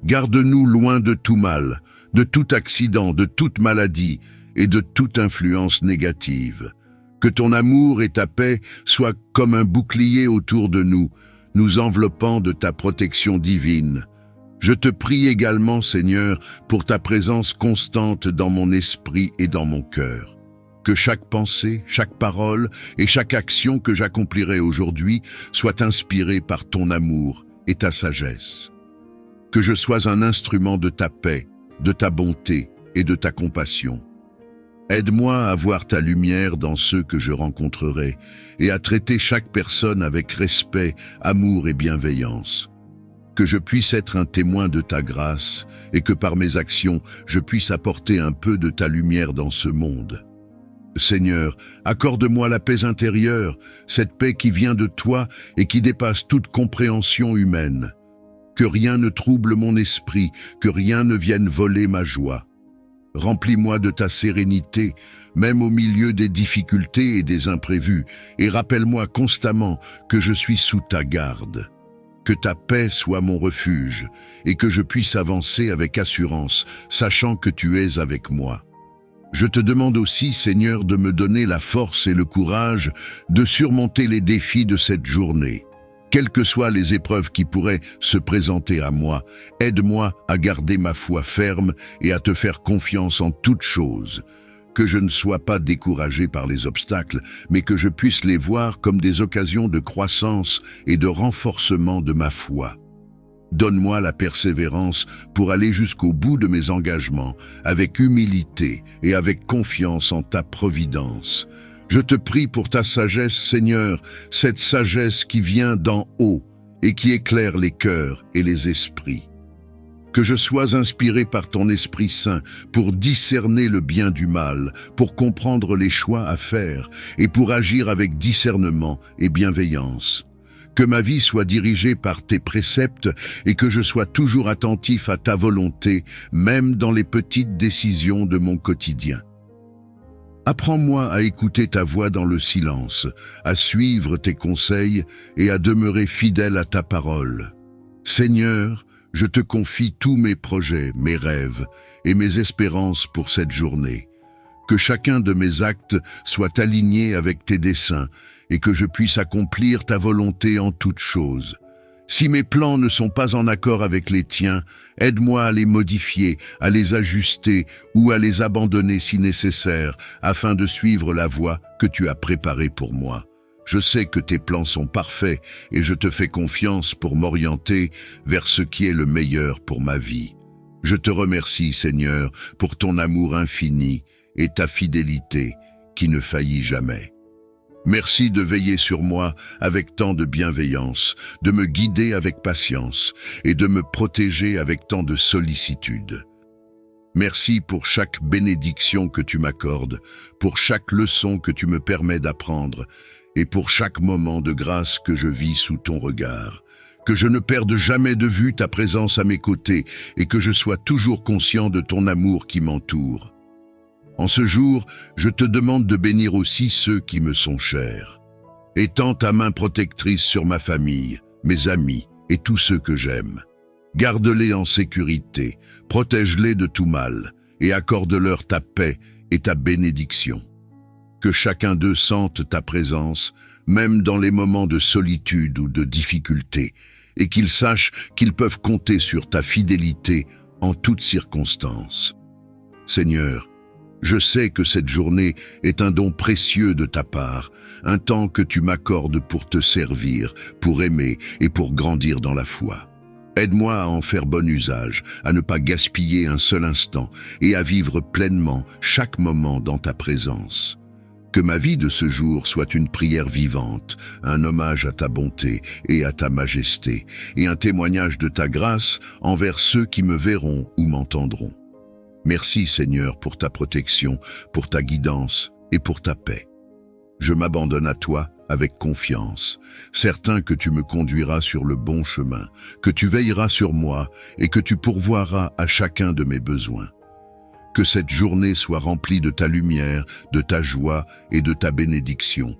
Garde-nous loin de tout mal, de tout accident, de toute maladie et de toute influence négative. Que ton amour et ta paix soient comme un bouclier autour de nous, nous enveloppant de ta protection divine. Je te prie également, Seigneur, pour ta présence constante dans mon esprit et dans mon cœur. Que chaque pensée, chaque parole et chaque action que j'accomplirai aujourd'hui soit inspirée par ton amour et ta sagesse. Que je sois un instrument de ta paix, de ta bonté et de ta compassion. Aide-moi à voir ta lumière dans ceux que je rencontrerai et à traiter chaque personne avec respect, amour et bienveillance. Que je puisse être un témoin de ta grâce et que par mes actions, je puisse apporter un peu de ta lumière dans ce monde. Seigneur, accorde-moi la paix intérieure, cette paix qui vient de toi et qui dépasse toute compréhension humaine. Que rien ne trouble mon esprit, que rien ne vienne voler ma joie. Remplis-moi de ta sérénité, même au milieu des difficultés et des imprévus, et rappelle-moi constamment que je suis sous ta garde. Que ta paix soit mon refuge, et que je puisse avancer avec assurance, sachant que tu es avec moi. Je te demande aussi, Seigneur, de me donner la force et le courage de surmonter les défis de cette journée. Quelles que soient les épreuves qui pourraient se présenter à moi, aide-moi à garder ma foi ferme et à te faire confiance en toutes choses. Que je ne sois pas découragé par les obstacles, mais que je puisse les voir comme des occasions de croissance et de renforcement de ma foi. Donne-moi la persévérance pour aller jusqu'au bout de mes engagements, avec humilité et avec confiance en ta providence. Je te prie pour ta sagesse, Seigneur, cette sagesse qui vient d'en haut et qui éclaire les cœurs et les esprits. Que je sois inspiré par ton Esprit Saint pour discerner le bien du mal, pour comprendre les choix à faire et pour agir avec discernement et bienveillance. Que ma vie soit dirigée par tes préceptes et que je sois toujours attentif à ta volonté, même dans les petites décisions de mon quotidien. Apprends-moi à écouter ta voix dans le silence, à suivre tes conseils et à demeurer fidèle à ta parole. Seigneur, je te confie tous mes projets, mes rêves et mes espérances pour cette journée. Que chacun de mes actes soit aligné avec tes desseins et que je puisse accomplir ta volonté en toutes choses. Si mes plans ne sont pas en accord avec les tiens, aide-moi à les modifier, à les ajuster ou à les abandonner si nécessaire, afin de suivre la voie que tu as préparée pour moi. Je sais que tes plans sont parfaits et je te fais confiance pour m'orienter vers ce qui est le meilleur pour ma vie. Je te remercie, Seigneur, pour ton amour infini et ta fidélité qui ne faillit jamais. Merci de veiller sur moi avec tant de bienveillance, de me guider avec patience et de me protéger avec tant de sollicitude. Merci pour chaque bénédiction que tu m'accordes, pour chaque leçon que tu me permets d'apprendre et pour chaque moment de grâce que je vis sous ton regard. Que je ne perde jamais de vue ta présence à mes côtés et que je sois toujours conscient de ton amour qui m'entoure. En ce jour, je te demande de bénir aussi ceux qui me sont chers. Étends ta main protectrice sur ma famille, mes amis et tous ceux que j'aime. Garde-les en sécurité, protège-les de tout mal et accorde-leur ta paix et ta bénédiction. Que chacun d'eux sente ta présence, même dans les moments de solitude ou de difficulté, et qu'ils sachent qu'ils peuvent compter sur ta fidélité en toutes circonstances. Seigneur, je sais que cette journée est un don précieux de ta part, un temps que tu m'accordes pour te servir, pour aimer et pour grandir dans la foi. Aide-moi à en faire bon usage, à ne pas gaspiller un seul instant et à vivre pleinement chaque moment dans ta présence. Que ma vie de ce jour soit une prière vivante, un hommage à ta bonté et à ta majesté, et un témoignage de ta grâce envers ceux qui me verront ou m'entendront. Merci Seigneur pour ta protection, pour ta guidance et pour ta paix. Je m'abandonne à toi avec confiance, certain que tu me conduiras sur le bon chemin, que tu veilleras sur moi et que tu pourvoiras à chacun de mes besoins. Que cette journée soit remplie de ta lumière, de ta joie et de ta bénédiction.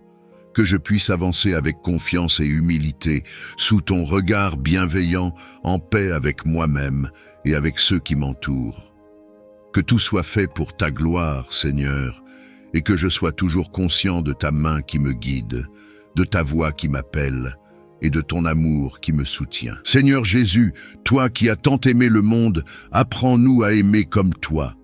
Que je puisse avancer avec confiance et humilité, sous ton regard bienveillant, en paix avec moi-même et avec ceux qui m'entourent. Que tout soit fait pour ta gloire, Seigneur, et que je sois toujours conscient de ta main qui me guide, de ta voix qui m'appelle et de ton amour qui me soutient. Seigneur Jésus, toi qui as tant aimé le monde, apprends-nous à aimer comme toi.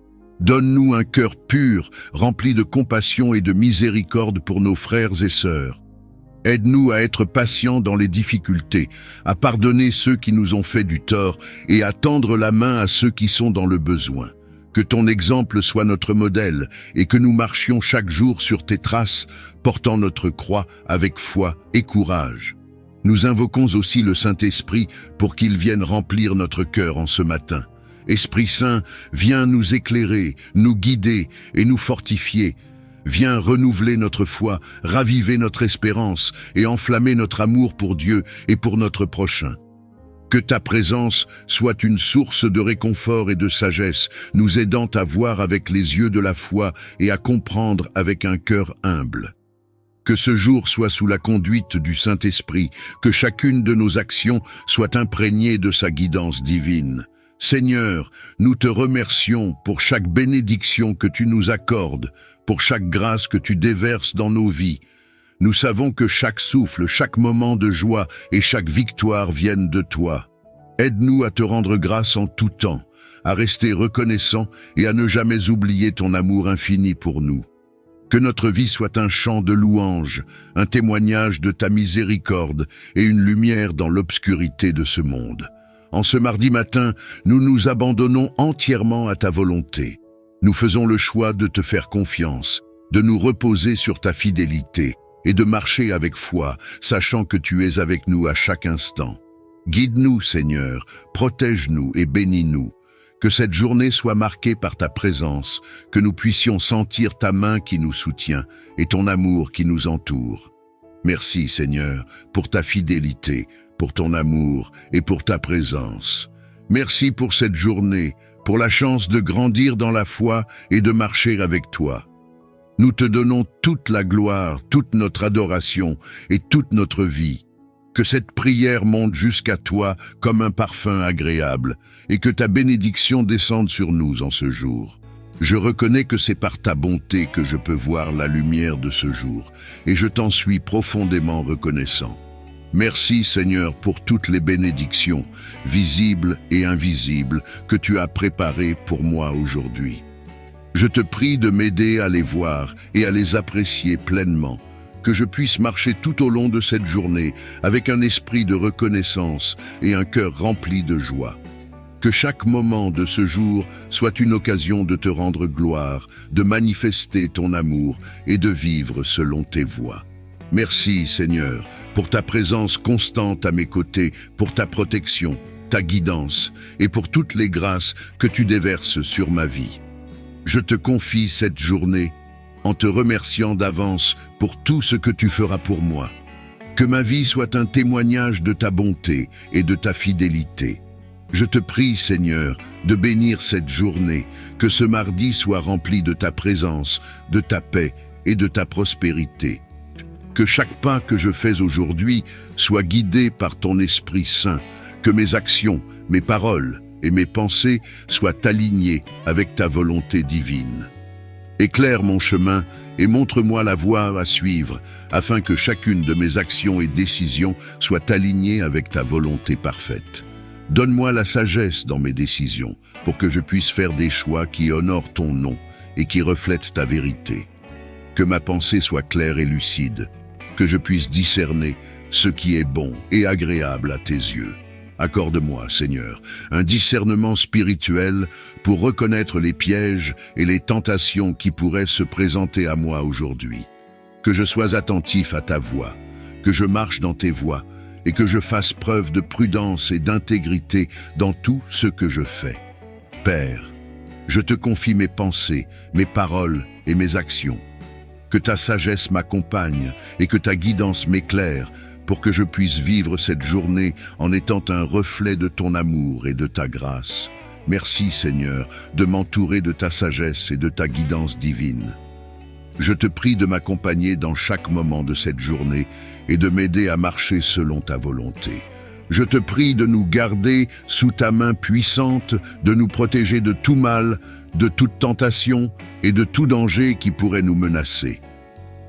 Donne-nous un cœur pur, rempli de compassion et de miséricorde pour nos frères et sœurs. Aide-nous à être patients dans les difficultés, à pardonner ceux qui nous ont fait du tort et à tendre la main à ceux qui sont dans le besoin. Que ton exemple soit notre modèle et que nous marchions chaque jour sur tes traces, portant notre croix avec foi et courage. Nous invoquons aussi le Saint-Esprit pour qu'il vienne remplir notre cœur en ce matin. Esprit Saint, viens nous éclairer, nous guider et nous fortifier. Viens renouveler notre foi, raviver notre espérance et enflammer notre amour pour Dieu et pour notre prochain. Que ta présence soit une source de réconfort et de sagesse, nous aidant à voir avec les yeux de la foi et à comprendre avec un cœur humble. Que ce jour soit sous la conduite du Saint-Esprit, que chacune de nos actions soit imprégnée de sa guidance divine. Seigneur, nous te remercions pour chaque bénédiction que tu nous accordes, pour chaque grâce que tu déverses dans nos vies. Nous savons que chaque souffle, chaque moment de joie et chaque victoire viennent de toi. Aide-nous à te rendre grâce en tout temps, à rester reconnaissants et à ne jamais oublier ton amour infini pour nous. Que notre vie soit un chant de louange, un témoignage de ta miséricorde et une lumière dans l'obscurité de ce monde. En ce mardi matin, nous nous abandonnons entièrement à ta volonté. Nous faisons le choix de te faire confiance, de nous reposer sur ta fidélité et de marcher avec foi, sachant que tu es avec nous à chaque instant. Guide-nous, Seigneur, protège-nous et bénis-nous. Que cette journée soit marquée par ta présence, que nous puissions sentir ta main qui nous soutient et ton amour qui nous entoure. Merci, Seigneur, pour ta fidélité, pour ton amour et pour ta présence. Merci pour cette journée, pour la chance de grandir dans la foi et de marcher avec toi. Nous te donnons toute la gloire, toute notre adoration et toute notre vie. Que cette prière monte jusqu'à toi comme un parfum agréable et que ta bénédiction descende sur nous en ce jour. Je reconnais que c'est par ta bonté que je peux voir la lumière de ce jour et je t'en suis profondément reconnaissant. Merci Seigneur pour toutes les bénédictions, visibles et invisibles, que tu as préparées pour moi aujourd'hui. Je te prie de m'aider à les voir et à les apprécier pleinement, que je puisse marcher tout au long de cette journée avec un esprit de reconnaissance et un cœur rempli de joie. Que chaque moment de ce jour soit une occasion de te rendre gloire, de manifester ton amour et de vivre selon tes voies. Merci, Seigneur, pour ta présence constante à mes côtés, pour ta protection, ta guidance et pour toutes les grâces que tu déverses sur ma vie. Je te confie cette journée en te remerciant d'avance pour tout ce que tu feras pour moi. Que ma vie soit un témoignage de ta bonté et de ta fidélité. Je te prie, Seigneur, de bénir cette journée, que ce mardi soit rempli de ta présence, de ta paix et de ta prospérité. Que chaque pas que je fais aujourd'hui soit guidé par ton Esprit Saint, que mes actions, mes paroles et mes pensées soient alignées avec ta volonté divine. Éclaire mon chemin et montre-moi la voie à suivre, afin que chacune de mes actions et décisions soit alignée avec ta volonté parfaite. Donne-moi la sagesse dans mes décisions, pour que je puisse faire des choix qui honorent ton nom et qui reflètent ta vérité. Que ma pensée soit claire et lucide, que je puisse discerner ce qui est bon et agréable à tes yeux. Accorde-moi, Seigneur, un discernement spirituel pour reconnaître les pièges et les tentations qui pourraient se présenter à moi aujourd'hui. Que je sois attentif à ta voix, que je marche dans tes voies et que je fasse preuve de prudence et d'intégrité dans tout ce que je fais. Père, je te confie mes pensées, mes paroles et mes actions. Que ta sagesse m'accompagne et que ta guidance m'éclaire pour que je puisse vivre cette journée en étant un reflet de ton amour et de ta grâce. Merci, Seigneur, de m'entourer de ta sagesse et de ta guidance divine. Je te prie de m'accompagner dans chaque moment de cette journée et de m'aider à marcher selon ta volonté. Je te prie de nous garder sous ta main puissante, de nous protéger de tout mal, de toute tentation et de tout danger qui pourrait nous menacer.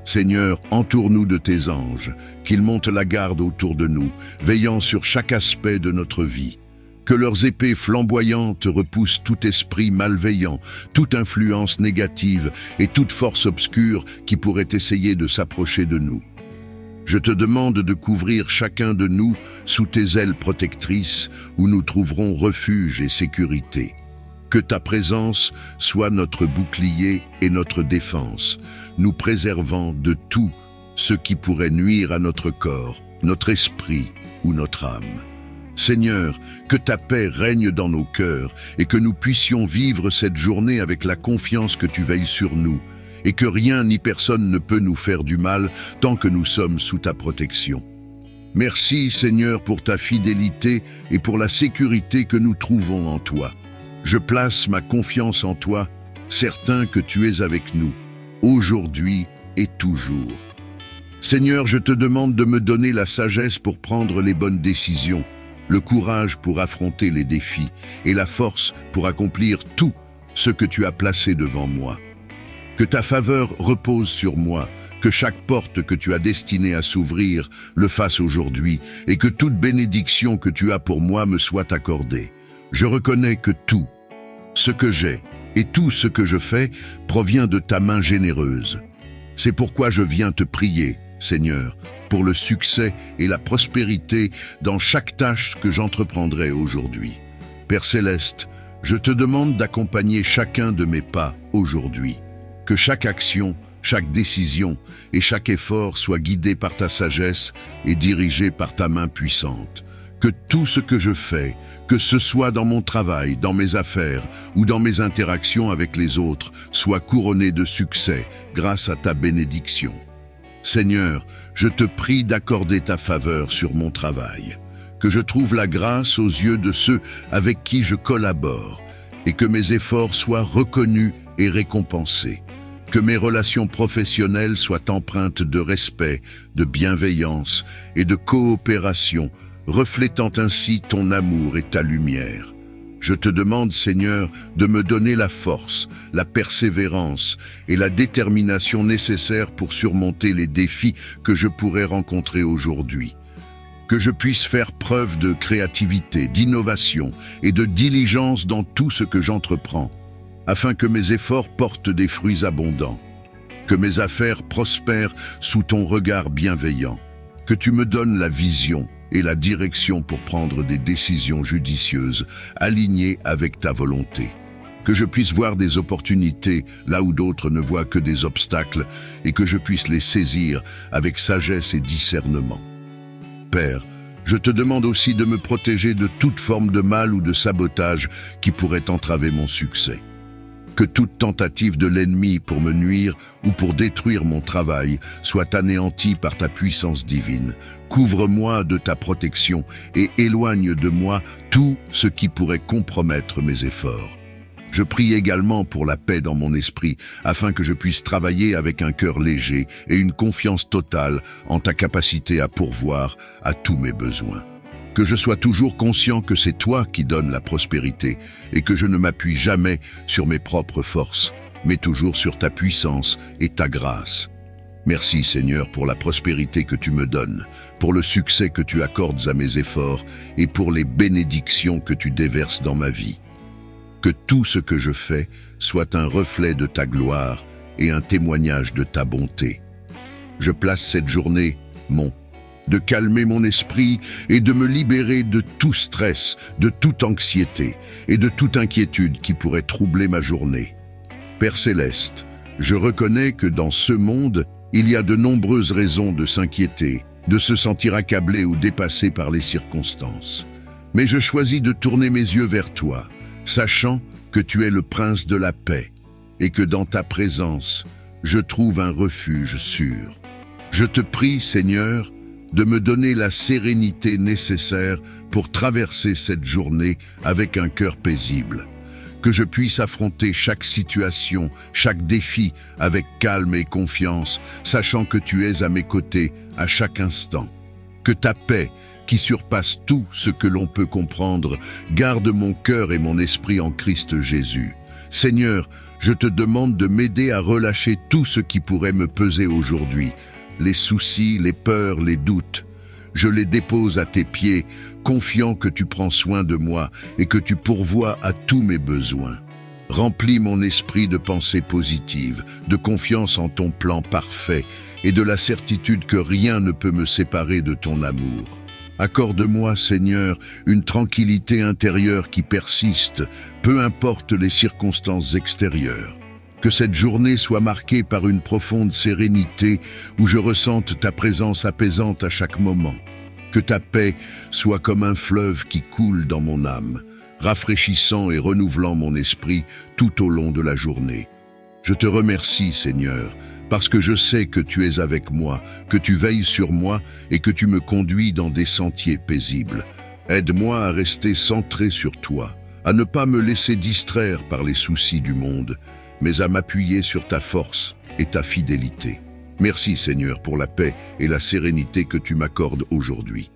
Seigneur, entoure-nous de tes anges, qu'ils montent la garde autour de nous, veillant sur chaque aspect de notre vie. Que leurs épées flamboyantes repoussent tout esprit malveillant, toute influence négative et toute force obscure qui pourrait essayer de s'approcher de nous. Je te demande de couvrir chacun de nous sous tes ailes protectrices où nous trouverons refuge et sécurité. Que ta présence soit notre bouclier et notre défense, nous préservant de tout ce qui pourrait nuire à notre corps, notre esprit ou notre âme. Seigneur, que ta paix règne dans nos cœurs et que nous puissions vivre cette journée avec la confiance que tu veilles sur nous et que rien ni personne ne peut nous faire du mal tant que nous sommes sous ta protection. Merci, Seigneur, pour ta fidélité et pour la sécurité que nous trouvons en toi. Je place ma confiance en toi, certain que tu es avec nous, aujourd'hui et toujours. Seigneur, je te demande de me donner la sagesse pour prendre les bonnes décisions, le courage pour affronter les défis et la force pour accomplir tout ce que tu as placé devant moi. Que ta faveur repose sur moi, que chaque porte que tu as destinée à s'ouvrir le fasse aujourd'hui et que toute bénédiction que tu as pour moi me soit accordée. Je reconnais que tout ce que j'ai et tout ce que je fais provient de ta main généreuse. C'est pourquoi je viens te prier, Seigneur, pour le succès et la prospérité dans chaque tâche que j'entreprendrai aujourd'hui. Père Céleste, je te demande d'accompagner chacun de mes pas aujourd'hui. Que chaque action, chaque décision et chaque effort soit guidé par ta sagesse et dirigé par ta main puissante. Que tout ce que je fais, que ce soit dans mon travail, dans mes affaires ou dans mes interactions avec les autres, soit couronné de succès grâce à ta bénédiction. Seigneur, je te prie d'accorder ta faveur sur mon travail, que je trouve la grâce aux yeux de ceux avec qui je collabore et que mes efforts soient reconnus et récompensés. Que mes relations professionnelles soient empreintes de respect, de bienveillance et de coopération, reflétant ainsi ton amour et ta lumière. Je te demande, Seigneur, de me donner la force, la persévérance et la détermination nécessaires pour surmonter les défis que je pourrais rencontrer aujourd'hui. Que je puisse faire preuve de créativité, d'innovation et de diligence dans tout ce que j'entreprends, afin que mes efforts portent des fruits abondants. que mes affaires prospèrent sous ton regard bienveillant, que tu me donnes la vision et la direction pour prendre des décisions judicieuses, alignées avec ta volonté. Que je puisse voir des opportunités là où d'autres ne voient que des obstacles et que je puisse les saisir avec sagesse et discernement. Père, je te demande aussi de me protéger de toute forme de mal ou de sabotage qui pourrait entraver mon succès. Que toute tentative de l'ennemi pour me nuire ou pour détruire mon travail soit anéantie par ta puissance divine. Couvre-moi de ta protection et éloigne de moi tout ce qui pourrait compromettre mes efforts. Je prie également pour la paix dans mon esprit, afin que je puisse travailler avec un cœur léger et une confiance totale en ta capacité à pourvoir à tous mes besoins. Que je sois toujours conscient que c'est toi qui donnes la prospérité et que je ne m'appuie jamais sur mes propres forces, mais toujours sur ta puissance et ta grâce. Merci Seigneur pour la prospérité que tu me donnes, pour le succès que tu accordes à mes efforts et pour les bénédictions que tu déverses dans ma vie. Que tout ce que je fais soit un reflet de ta gloire et un témoignage de ta bonté. Je place cette journée, de calmer mon esprit et de me libérer de tout stress, de toute anxiété et de toute inquiétude qui pourrait troubler ma journée. Père Céleste, je reconnais que dans ce monde, il y a de nombreuses raisons de s'inquiéter, de se sentir accablé ou dépassé par les circonstances. Mais je choisis de tourner mes yeux vers toi, sachant que tu es le prince de la paix et que dans ta présence, je trouve un refuge sûr. Je te prie, Seigneur, de me donner la sérénité nécessaire pour traverser cette journée avec un cœur paisible. Que je puisse affronter chaque situation, chaque défi avec calme et confiance, sachant que tu es à mes côtés à chaque instant. Que ta paix, qui surpasse tout ce que l'on peut comprendre, garde mon cœur et mon esprit en Christ Jésus. Seigneur, je te demande de m'aider à relâcher tout ce qui pourrait me peser aujourd'hui, les soucis, les peurs, les doutes. Je les dépose à tes pieds, confiant que tu prends soin de moi et que tu pourvois à tous mes besoins. Remplis mon esprit de pensées positives, de confiance en ton plan parfait et de la certitude que rien ne peut me séparer de ton amour. Accorde-moi, Seigneur, une tranquillité intérieure qui persiste, peu importe les circonstances extérieures. Que cette journée soit marquée par une profonde sérénité où je ressente ta présence apaisante à chaque moment. Que ta paix soit comme un fleuve qui coule dans mon âme, rafraîchissant et renouvelant mon esprit tout au long de la journée. Je te remercie, Seigneur, parce que je sais que tu es avec moi, que tu veilles sur moi et que tu me conduis dans des sentiers paisibles. Aide-moi à rester centré sur toi, à ne pas me laisser distraire par les soucis du monde, mais à m'appuyer sur ta force et ta fidélité. Merci Seigneur pour la paix et la sérénité que tu m'accordes aujourd'hui.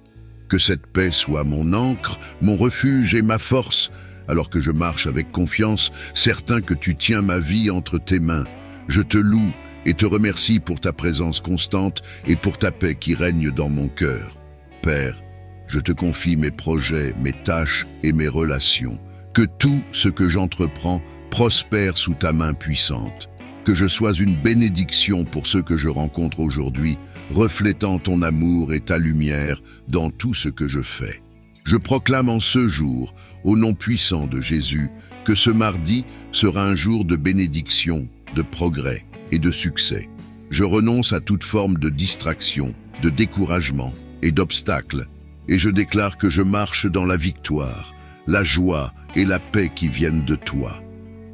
Que cette paix soit mon ancre, mon refuge et ma force, alors que je marche avec confiance, certain que tu tiens ma vie entre tes mains. Je te loue et te remercie pour ta présence constante et pour ta paix qui règne dans mon cœur. Père, je te confie mes projets, mes tâches et mes relations. Que tout ce que j'entreprends prospère sous ta main puissante. Que je sois une bénédiction pour ceux que je rencontre aujourd'hui, reflétant ton amour et ta lumière dans tout ce que je fais. Je proclame en ce jour, au nom puissant de Jésus, que ce mardi sera un jour de bénédiction, de progrès et de succès. Je renonce à toute forme de distraction, de découragement et d'obstacle, et je déclare que je marche dans la victoire, la joie et la paix qui viennent de toi.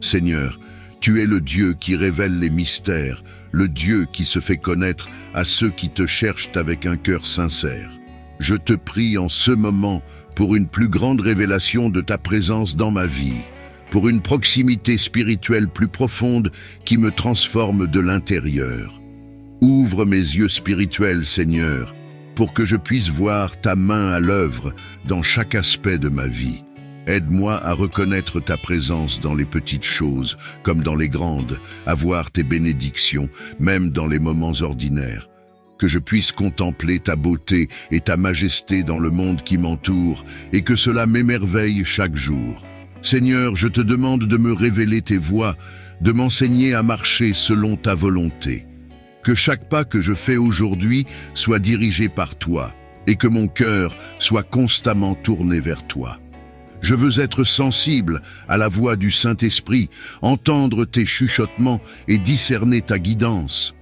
Seigneur, tu es le Dieu qui révèle les mystères, le Dieu qui se fait connaître à ceux qui te cherchent avec un cœur sincère. Je te prie en ce moment pour une plus grande révélation de ta présence dans ma vie, pour une proximité spirituelle plus profonde qui me transforme de l'intérieur. Ouvre mes yeux spirituels, Seigneur, pour que je puisse voir ta main à l'œuvre dans chaque aspect de ma vie. Aide-moi à reconnaître ta présence dans les petites choses comme dans les grandes, à voir tes bénédictions, même dans les moments ordinaires. Que je puisse contempler ta beauté et ta majesté dans le monde qui m'entoure, et que cela m'émerveille chaque jour. Seigneur, je te demande de me révéler tes voies, de m'enseigner à marcher selon ta volonté. Que chaque pas que je fais aujourd'hui soit dirigé par toi et que mon cœur soit constamment tourné vers toi. Je veux être sensible à la voix du Saint-Esprit, entendre tes chuchotements et discerner ta guidance.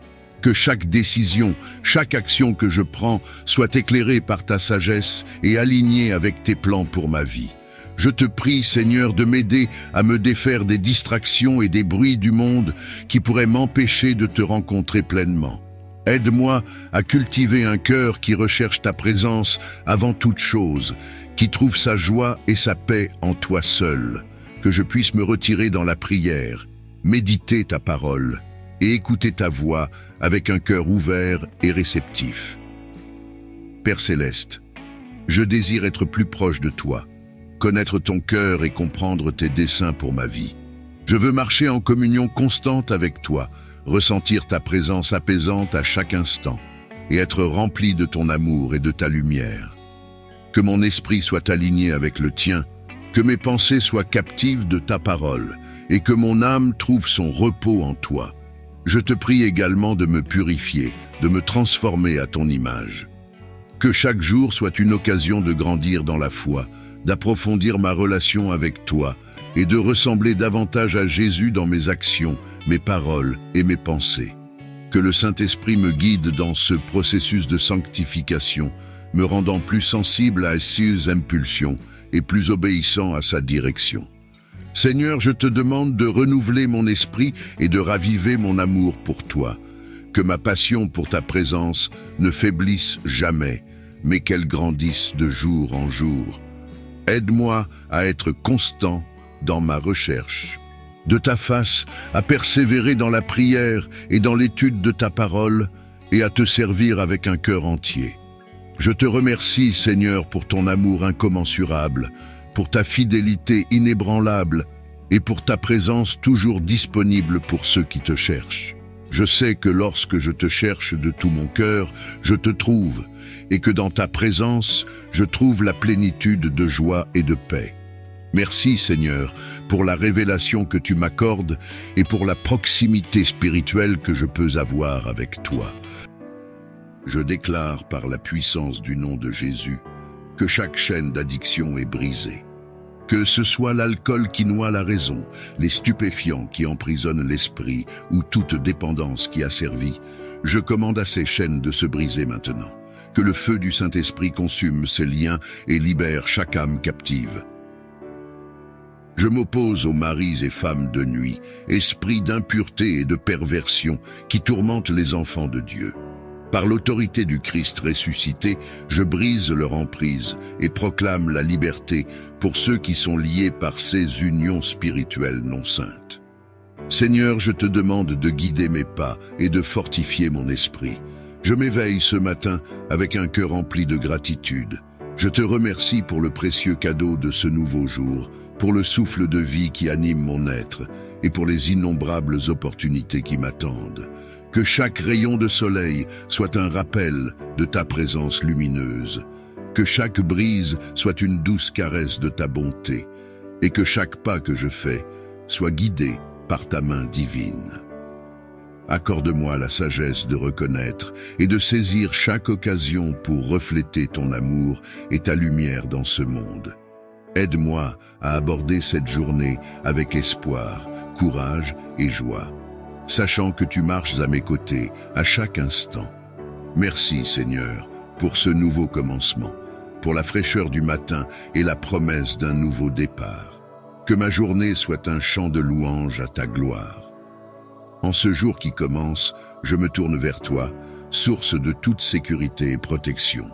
Que chaque décision, chaque action que je prends soit éclairée par ta sagesse et alignée avec tes plans pour ma vie. Je te prie, Seigneur, de m'aider à me défaire des distractions et des bruits du monde qui pourraient m'empêcher de te rencontrer pleinement. Aide-moi à cultiver un cœur qui recherche ta présence avant toute chose, qui trouve sa joie et sa paix en toi seul, que je puisse me retirer dans la prière, méditer ta parole et écouter ta voix avec un cœur ouvert et réceptif. Père Céleste, je désire être plus proche de toi, connaître ton cœur et comprendre tes desseins pour ma vie. Je veux marcher en communion constante avec toi, ressentir ta présence apaisante à chaque instant et être rempli de ton amour et de ta lumière. Que mon esprit soit aligné avec le tien, que mes pensées soient captives de ta parole et que mon âme trouve son repos en toi. Je te prie également de me purifier, de me transformer à ton image. Que chaque jour soit une occasion de grandir dans la foi, d'approfondir ma relation avec toi et de ressembler davantage à Jésus dans mes actions, mes paroles et mes pensées. Que le Saint-Esprit me guide dans ce processus de sanctification, me rendant plus sensible à ses impulsions et plus obéissant à sa direction. Seigneur, je te demande de renouveler mon esprit et de raviver mon amour pour toi. Que ma passion pour ta présence ne faiblisse jamais, mais qu'elle grandisse de jour en jour. Aide-moi à être constant dans ma recherche de ta face, à persévérer dans la prière et dans l'étude de ta parole et à te servir avec un cœur entier. Je te remercie, Seigneur, pour ton amour incommensurable, pour ta fidélité inébranlable et pour ta présence toujours disponible pour ceux qui te cherchent. Je sais que lorsque je te cherche de tout mon cœur, je te trouve, et que dans ta présence, je trouve la plénitude de joie et de paix. Merci, Seigneur, pour la révélation que tu m'accordes et pour la proximité spirituelle que je peux avoir avec toi. Je déclare par la puissance du nom de Jésus que chaque chaîne d'addiction est brisée. Que ce soit l'alcool qui noie la raison, les stupéfiants qui emprisonnent l'esprit ou toute dépendance qui asservit, je commande à ces chaînes de se briser maintenant. Que le feu du Saint-Esprit consume ces liens et libère chaque âme captive. Je m'oppose aux maris et femmes de nuit, esprits d'impureté et de perversion qui tourmentent les enfants de Dieu. Par l'autorité du Christ ressuscité, je brise leur emprise et proclame la liberté pour ceux qui sont liés par ces unions spirituelles non saintes. Seigneur, je te demande de guider mes pas et de fortifier mon esprit. Je m'éveille ce matin avec un cœur rempli de gratitude. Je te remercie pour le précieux cadeau de ce nouveau jour, pour le souffle de vie qui anime mon être et pour les innombrables opportunités qui m'attendent. Que chaque rayon de soleil soit un rappel de ta présence lumineuse. Que chaque brise soit une douce caresse de ta bonté. Et que chaque pas que je fais soit guidé par ta main divine. Accorde-moi la sagesse de reconnaître et de saisir chaque occasion pour refléter ton amour et ta lumière dans ce monde. Aide-moi à aborder cette journée avec espoir, courage et joie, sachant que tu marches à mes côtés à chaque instant. Merci, Seigneur, pour ce nouveau commencement, pour la fraîcheur du matin et la promesse d'un nouveau départ. Que ma journée soit un chant de louange à ta gloire. En ce jour qui commence, je me tourne vers toi, source de toute sécurité et protection.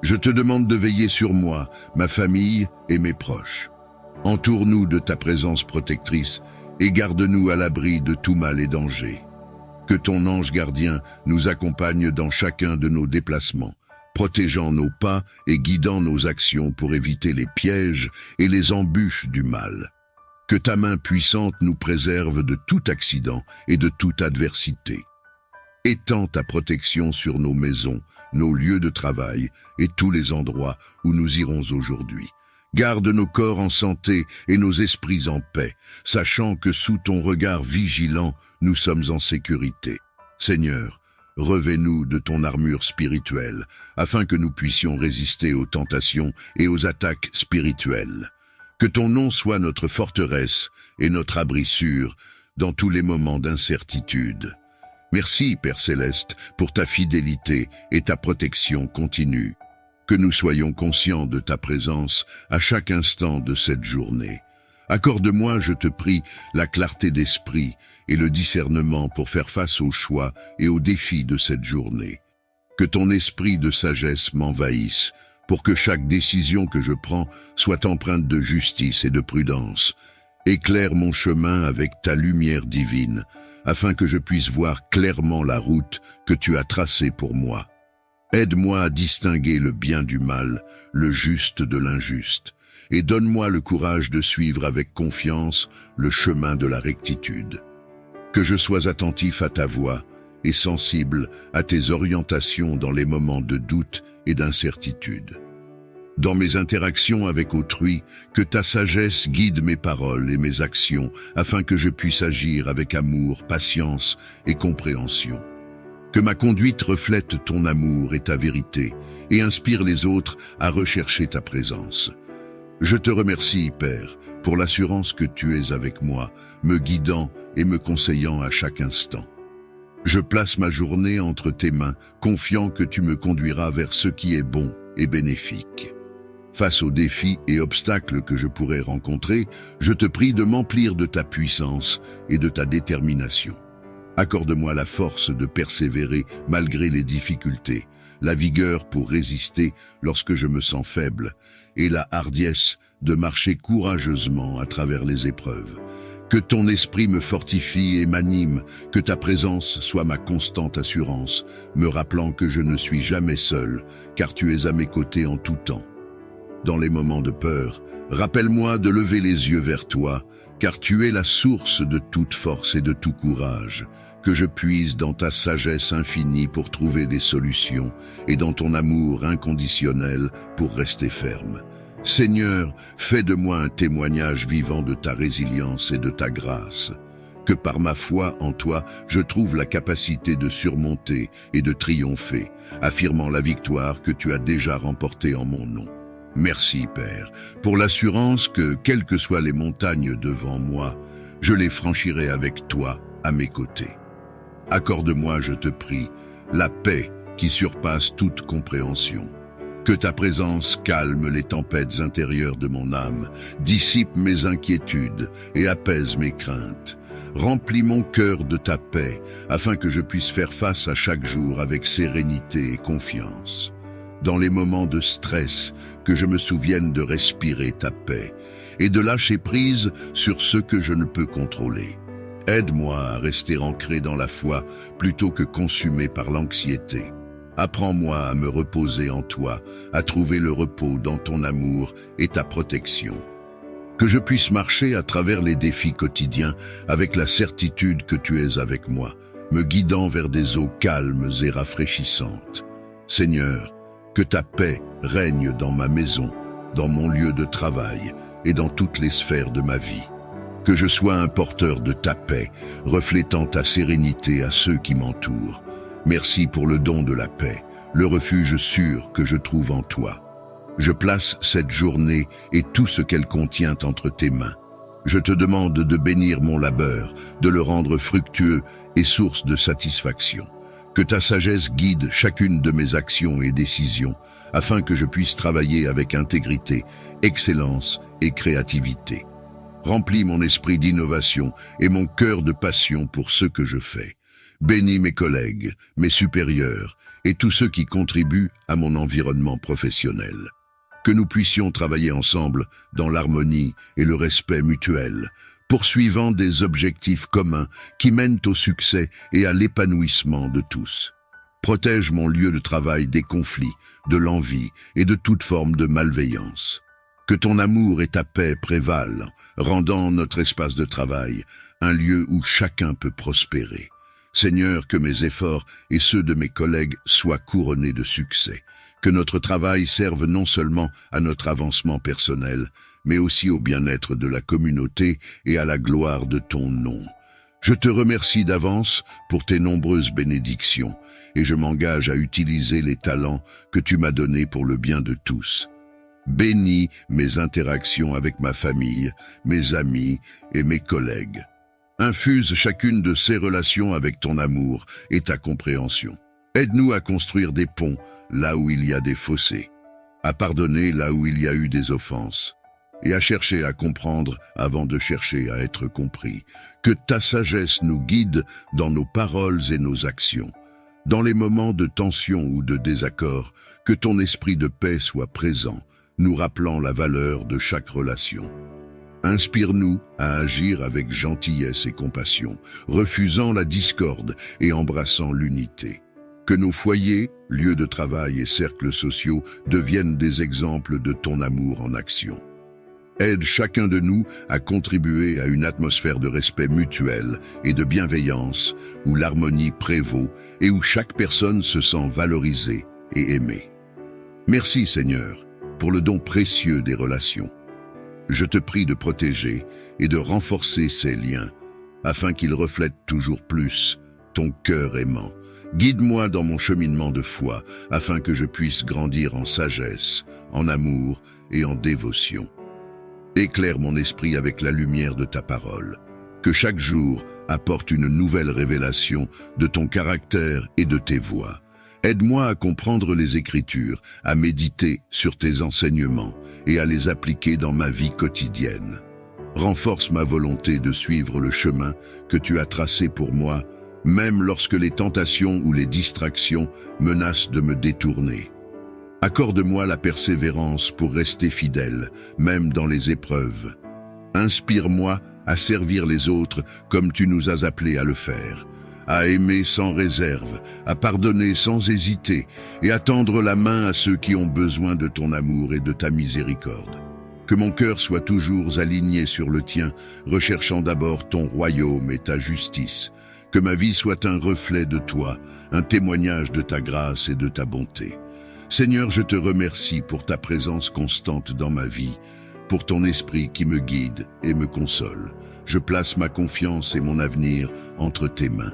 Je te demande de veiller sur moi, ma famille et mes proches. Entoure-nous de ta présence protectrice et garde-nous à l'abri de tout mal et danger. Que ton ange gardien nous accompagne dans chacun de nos déplacements, protégeant nos pas et guidant nos actions pour éviter les pièges et les embûches du mal. Que ta main puissante nous préserve de tout accident et de toute adversité. Étends ta protection sur nos maisons, nos lieux de travail et tous les endroits où nous irons aujourd'hui. Garde nos corps en santé et nos esprits en paix, sachant que sous ton regard vigilant, nous sommes en sécurité. Seigneur, revêt-nous de ton armure spirituelle, afin que nous puissions résister aux tentations et aux attaques spirituelles. Que ton nom soit notre forteresse et notre abri sûr dans tous les moments d'incertitude. Merci, Père Céleste, pour ta fidélité et ta protection continue. Que nous soyons conscients de ta présence à chaque instant de cette journée. Accorde-moi, je te prie, la clarté d'esprit et le discernement pour faire face aux choix et aux défis de cette journée. Que ton esprit de sagesse m'envahisse, pour que chaque décision que je prends soit empreinte de justice et de prudence. Éclaire mon chemin avec ta lumière divine, afin que je puisse voir clairement la route que tu as tracée pour moi. Aide-moi à distinguer le bien du mal, le juste de l'injuste, et donne-moi le courage de suivre avec confiance le chemin de la rectitude. Que je sois attentif à ta voix et sensible à tes orientations dans les moments de doute et d'incertitude. Dans mes interactions avec autrui, que ta sagesse guide mes paroles et mes actions, afin que je puisse agir avec amour, patience et compréhension. Que ma conduite reflète ton amour et ta vérité, et inspire les autres à rechercher ta présence. Je te remercie, Père, pour l'assurance que tu es avec moi, me guidant et me conseillant à chaque instant. Je place ma journée entre tes mains, confiant que tu me conduiras vers ce qui est bon et bénéfique. Face aux défis et obstacles que je pourrais rencontrer, je te prie de m'emplir de ta puissance et de ta détermination. Accorde-moi la force de persévérer malgré les difficultés, la vigueur pour résister lorsque je me sens faible, et la hardiesse de marcher courageusement à travers les épreuves. Que ton esprit me fortifie et m'anime, que ta présence soit ma constante assurance, me rappelant que je ne suis jamais seul, car tu es à mes côtés en tout temps. Dans les moments de peur, rappelle-moi de lever les yeux vers toi, car tu es la source de toute force et de tout courage. Que je puise dans ta sagesse infinie pour trouver des solutions et dans ton amour inconditionnel pour rester ferme. Seigneur, fais de moi un témoignage vivant de ta résilience et de ta grâce. Que par ma foi en toi, je trouve la capacité de surmonter et de triompher, affirmant la victoire que tu as déjà remportée en mon nom. Merci, Père, pour l'assurance que, quelles que soient les montagnes devant moi, je les franchirai avec toi à mes côtés. Accorde-moi, je te prie, la paix qui surpasse toute compréhension. Que ta présence calme les tempêtes intérieures de mon âme, dissipe mes inquiétudes et apaise mes craintes. Remplis mon cœur de ta paix, afin que je puisse faire face à chaque jour avec sérénité et confiance. Dans les moments de stress, que je me souvienne de respirer ta paix et de lâcher prise sur ce que je ne peux contrôler. Aide-moi à rester ancré dans la foi plutôt que consumé par l'anxiété. Apprends-moi à me reposer en toi, à trouver le repos dans ton amour et ta protection. Que je puisse marcher à travers les défis quotidiens avec la certitude que tu es avec moi, me guidant vers des eaux calmes et rafraîchissantes. Seigneur, que ta paix règne dans ma maison, dans mon lieu de travail et dans toutes les sphères de ma vie. Que je sois un porteur de ta paix, reflétant ta sérénité à ceux qui m'entourent. Merci pour le don de la paix, le refuge sûr que je trouve en toi. Je place cette journée et tout ce qu'elle contient entre tes mains. Je te demande de bénir mon labeur, de le rendre fructueux et source de satisfaction. Que ta sagesse guide chacune de mes actions et décisions, afin que je puisse travailler avec intégrité, excellence et créativité. Remplis mon esprit d'innovation et mon cœur de passion pour ce que je fais. Bénis mes collègues, mes supérieurs et tous ceux qui contribuent à mon environnement professionnel. Que nous puissions travailler ensemble dans l'harmonie et le respect mutuel, poursuivant des objectifs communs qui mènent au succès et à l'épanouissement de tous. Protège mon lieu de travail des conflits, de l'envie et de toute forme de malveillance. Que ton amour et ta paix prévalent, rendant notre espace de travail un lieu où chacun peut prospérer. Seigneur, que mes efforts et ceux de mes collègues soient couronnés de succès. que notre travail serve non seulement à notre avancement personnel, mais aussi au bien-être de la communauté et à la gloire de ton nom. Je te remercie d'avance pour tes nombreuses bénédictions et je m'engage à utiliser les talents que tu m'as donnés pour le bien de tous. Bénis mes interactions avec ma famille, mes amis et mes collègues. Infuse chacune de ces relations avec ton amour et ta compréhension. Aide-nous à construire des ponts là où il y a des fossés, à pardonner là où il y a eu des offenses, et à chercher à comprendre avant de chercher à être compris. Que ta sagesse nous guide dans nos paroles et nos actions. Dans les moments de tension ou de désaccord, que ton esprit de paix soit présent, nous rappelant la valeur de chaque relation. Inspire-nous à agir avec gentillesse et compassion, refusant la discorde et embrassant l'unité. Que nos foyers, lieux de travail et cercles sociaux deviennent des exemples de ton amour en action. Aide chacun de nous à contribuer à une atmosphère de respect mutuel et de bienveillance où l'harmonie prévaut et où chaque personne se sent valorisée et aimée. Merci Seigneur pour le don précieux des relations. Je te prie de protéger et de renforcer ces liens afin qu'ils reflètent toujours plus ton cœur aimant. Guide-moi dans mon cheminement de foi afin que je puisse grandir en sagesse, en amour et en dévotion. Éclaire mon esprit avec la lumière de ta parole. Que chaque jour apporte une nouvelle révélation de ton caractère et de tes voies. Aide-moi à comprendre les Écritures, à méditer sur tes enseignements et à les appliquer dans ma vie quotidienne. Renforce ma volonté de suivre le chemin que tu as tracé pour moi, même lorsque les tentations ou les distractions menacent de me détourner. Accorde-moi la persévérance pour rester fidèle, même dans les épreuves. Inspire-moi à servir les autres comme tu nous as appelés à le faire, à aimer sans réserve, à pardonner sans hésiter et à tendre la main à ceux qui ont besoin de ton amour et de ta miséricorde. Que mon cœur soit toujours aligné sur le tien, recherchant d'abord ton royaume et ta justice. Que ma vie soit un reflet de toi, un témoignage de ta grâce et de ta bonté. Seigneur, je te remercie pour ta présence constante dans ma vie, pour ton esprit qui me guide et me console. Je place ma confiance et mon avenir entre tes mains,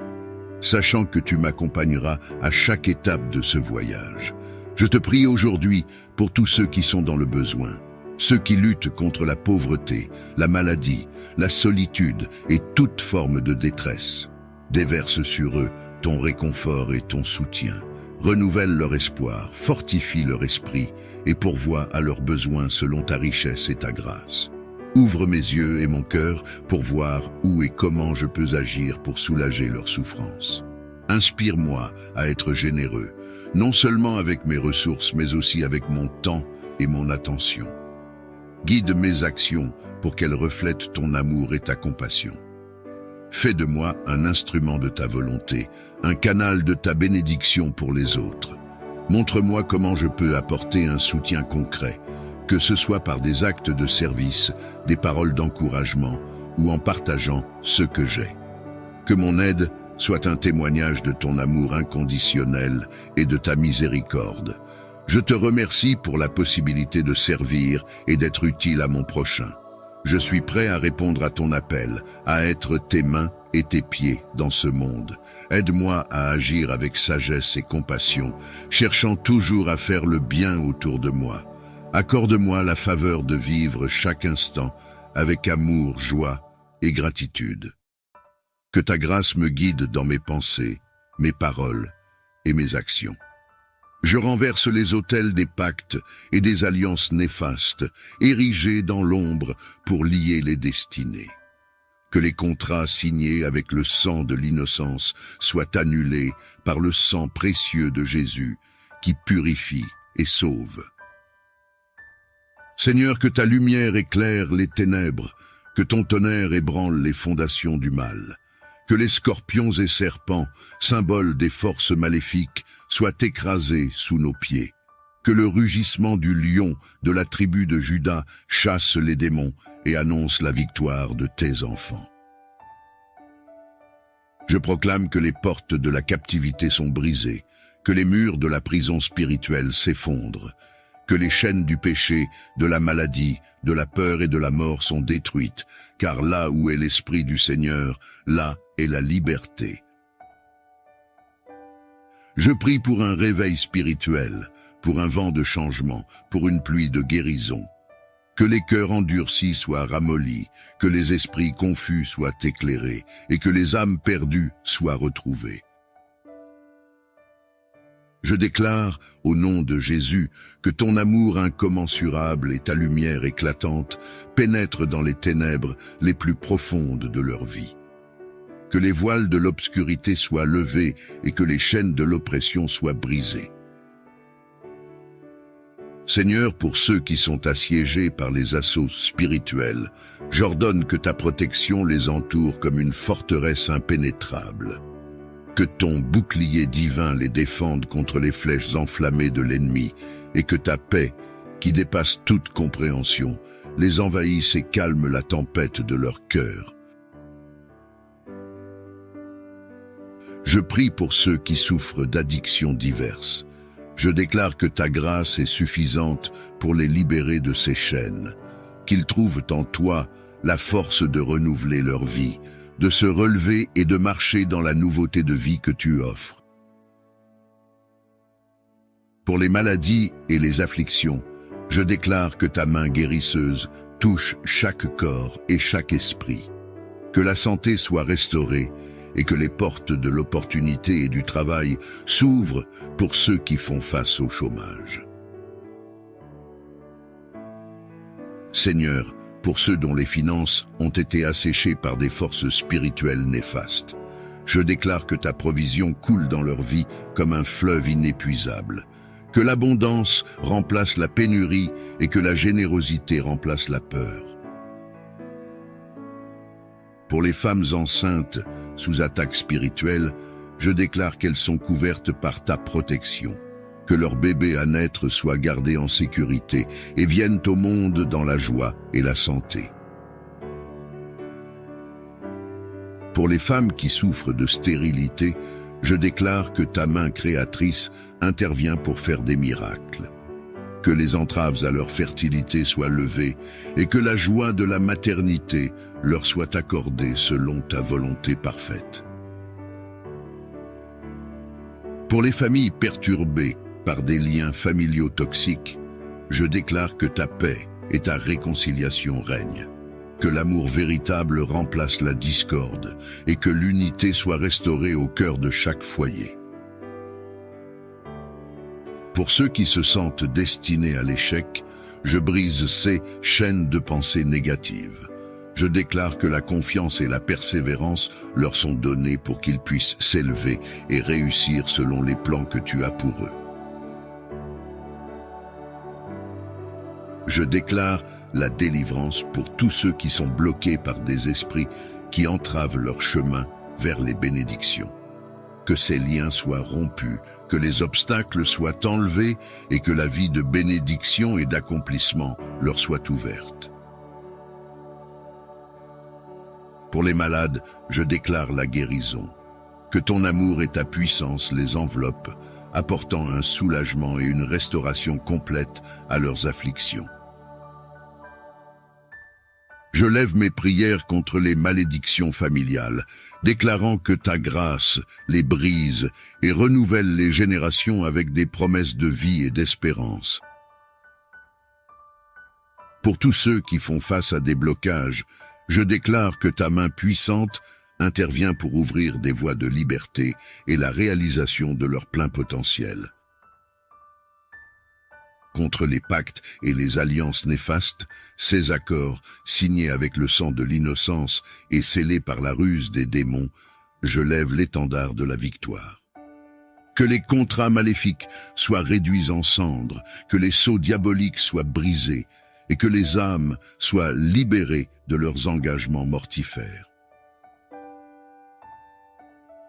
sachant que tu m'accompagneras à chaque étape de ce voyage. Je te prie aujourd'hui pour tous ceux qui sont dans le besoin, ceux qui luttent contre la pauvreté, la maladie, la solitude et toute forme de détresse. Déverse sur eux ton réconfort et ton soutien. Renouvelle leur espoir, fortifie leur esprit et pourvois à leurs besoins selon ta richesse et ta grâce. Ouvre mes yeux et mon cœur pour voir où et comment je peux agir pour soulager leurs souffrances. Inspire-moi à être généreux, non seulement avec mes ressources, mais aussi avec mon temps et mon attention. Guide mes actions pour qu'elles reflètent ton amour et ta compassion. Fais de moi un instrument de ta volonté, un canal de ta bénédiction pour les autres. Montre-moi comment je peux apporter un soutien concret, que ce soit par des actes de service, des paroles d'encouragement ou en partageant ce que j'ai. Que mon aide soit un témoignage de ton amour inconditionnel et de ta miséricorde. Je te remercie pour la possibilité de servir et d'être utile à mon prochain. Je suis prêt à répondre à ton appel, à être tes mains et tes pieds dans ce monde. Aide-moi à agir avec sagesse et compassion, cherchant toujours à faire le bien autour de moi. Accorde-moi la faveur de vivre chaque instant avec amour, joie et gratitude. Que ta grâce me guide dans mes pensées, mes paroles et mes actions. Je renverse les autels des pactes et des alliances néfastes, érigés dans l'ombre pour lier les destinées. Que les contrats signés avec le sang de l'innocence soient annulés par le sang précieux de Jésus, qui purifie et sauve. Seigneur, que ta lumière éclaire les ténèbres, que ton tonnerre ébranle les fondations du mal. Que les scorpions et serpents, symboles des forces maléfiques, soient écrasés sous nos pieds. Que le rugissement du lion de la tribu de Juda chasse les démons et annonce la victoire de tes enfants. Je proclame que les portes de la captivité sont brisées, que les murs de la prison spirituelle s'effondrent, que les chaînes du péché, de la maladie, de la peur et de la mort sont détruites, car là où est l'Esprit du Seigneur, là est la liberté. Je prie pour un réveil spirituel, pour un vent de changement, pour une pluie de guérison. Que les cœurs endurcis soient ramollis, que les esprits confus soient éclairés, et que les âmes perdues soient retrouvées. Je déclare, au nom de Jésus, que ton amour incommensurable et ta lumière éclatante pénètrent dans les ténèbres les plus profondes de leur vie. Que les voiles de l'obscurité soient levés et que les chaînes de l'oppression soient brisées. Seigneur, pour ceux qui sont assiégés par les assauts spirituels, j'ordonne que ta protection les entoure comme une forteresse impénétrable. Que ton bouclier divin les défende contre les flèches enflammées de l'ennemi et que ta paix, qui dépasse toute compréhension, les envahisse et calme la tempête de leur cœur. Je prie pour ceux qui souffrent d'addictions diverses. Je déclare que ta grâce est suffisante pour les libérer de ces chaînes, qu'ils trouvent en toi la force de renouveler leur vie, de se relever et de marcher dans la nouveauté de vie que tu offres. Pour les maladies et les afflictions, je déclare que ta main guérisseuse touche chaque corps et chaque esprit, que la santé soit restaurée et que les portes de l'opportunité et du travail s'ouvrent pour ceux qui font face au chômage. Seigneur, pour ceux dont les finances ont été asséchées par des forces spirituelles néfastes, je déclare que ta provision coule dans leur vie comme un fleuve inépuisable, que l'abondance remplace la pénurie et que la générosité remplace la peur. Pour les femmes enceintes sous attaque spirituelle, je déclare qu'elles sont couvertes par ta protection, que leur bébé à naître soit gardé en sécurité et vienne au monde dans la joie et la santé. Pour les femmes qui souffrent de stérilité, je déclare que ta main créatrice intervient pour faire des miracles, que les entraves à leur fertilité soient levées et que la joie de la maternité leur soit accordée selon ta volonté parfaite. Pour les familles perturbées par des liens familiaux toxiques, je déclare que ta paix et ta réconciliation règnent, que l'amour véritable remplace la discorde et que l'unité soit restaurée au cœur de chaque foyer. Pour ceux qui se sentent destinés à l'échec, je brise ces chaînes de pensées négatives. Je déclare que la confiance et la persévérance leur sont données pour qu'ils puissent s'élever et réussir selon les plans que tu as pour eux. Je déclare la délivrance pour tous ceux qui sont bloqués par des esprits qui entravent leur chemin vers les bénédictions. Que ces liens soient rompus, que les obstacles soient enlevés et que la vie de bénédiction et d'accomplissement leur soit ouverte. Pour les malades, je déclare la guérison. Que ton amour et ta puissance les enveloppent, apportant un soulagement et une restauration complète à leurs afflictions. Je lève mes prières contre les malédictions familiales, déclarant que ta grâce les brise et renouvelle les générations avec des promesses de vie et d'espérance. Pour tous ceux qui font face à des blocages, je déclare que ta main puissante intervient pour ouvrir des voies de liberté et la réalisation de leur plein potentiel. Contre les pactes et les alliances néfastes, ces accords, signés avec le sang de l'innocence et scellés par la ruse des démons, je lève l'étendard de la victoire. Que les contrats maléfiques soient réduits en cendres, que les sceaux diaboliques soient brisés, et que les âmes soient libérées de leurs engagements mortifères.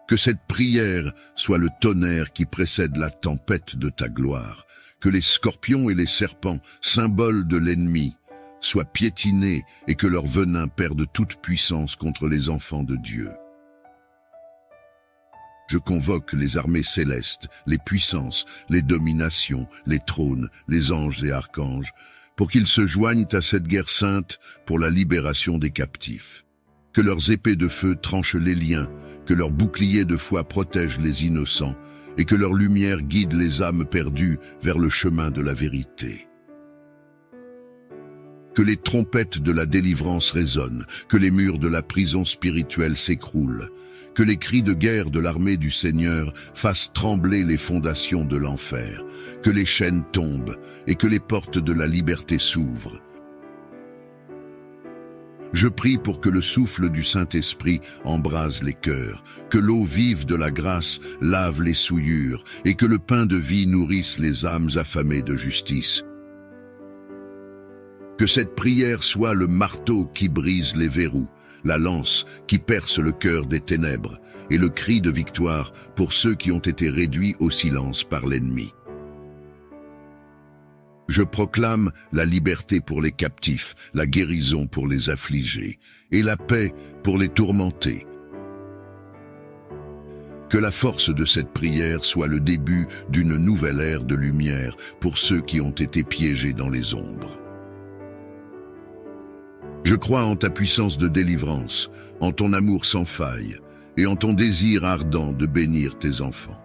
Que cette prière soit le tonnerre qui précède la tempête de ta gloire, que les scorpions et les serpents, symboles de l'ennemi, soient piétinés et que leur venin perde toute puissance contre les enfants de Dieu. Je convoque les armées célestes, les puissances, les dominations, les trônes, les anges et archanges, pour qu'ils se joignent à cette guerre sainte pour la libération des captifs. Que leurs épées de feu tranchent les liens, que leurs boucliers de foi protègent les innocents, et que leur lumière guide les âmes perdues vers le chemin de la vérité. Que les trompettes de la délivrance résonnent, que les murs de la prison spirituelle s'écroulent, que les cris de guerre de l'armée du Seigneur fassent trembler les fondations de l'enfer, que les chaînes tombent et que les portes de la liberté s'ouvrent. Je prie pour que le souffle du Saint-Esprit embrase les cœurs, que l'eau vive de la grâce lave les souillures et que le pain de vie nourrisse les âmes affamées de justice. Que cette prière soit le marteau qui brise les verrous, la lance qui perce le cœur des ténèbres et le cri de victoire pour ceux qui ont été réduits au silence par l'ennemi. Je proclame la liberté pour les captifs, la guérison pour les affligés et la paix pour les tourmentés. Que la force de cette prière soit le début d'une nouvelle ère de lumière pour ceux qui ont été piégés dans les ombres. Je crois en ta puissance de délivrance, en ton amour sans faille et en ton désir ardent de bénir tes enfants.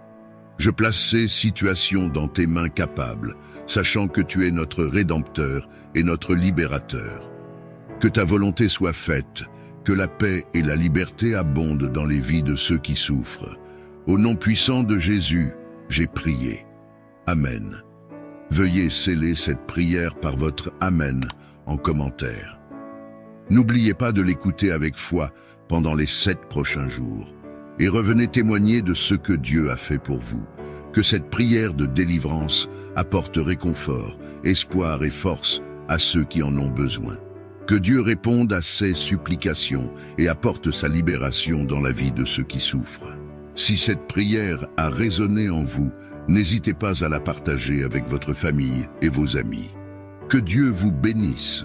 Je place ces situations dans tes mains capables, sachant que tu es notre Rédempteur et notre Libérateur. Que ta volonté soit faite, que la paix et la liberté abondent dans les vies de ceux qui souffrent. Au nom puissant de Jésus, j'ai prié. Amen. Veuillez sceller cette prière par votre Amen en commentaire. N'oubliez pas de l'écouter avec foi pendant les 7 prochains jours et revenez témoigner de ce que Dieu a fait pour vous. Que cette prière de délivrance apporte réconfort, espoir et force à ceux qui en ont besoin. Que Dieu réponde à ces supplications et apporte sa libération dans la vie de ceux qui souffrent. Si cette prière a résonné en vous, n'hésitez pas à la partager avec votre famille et vos amis. Que Dieu vous bénisse.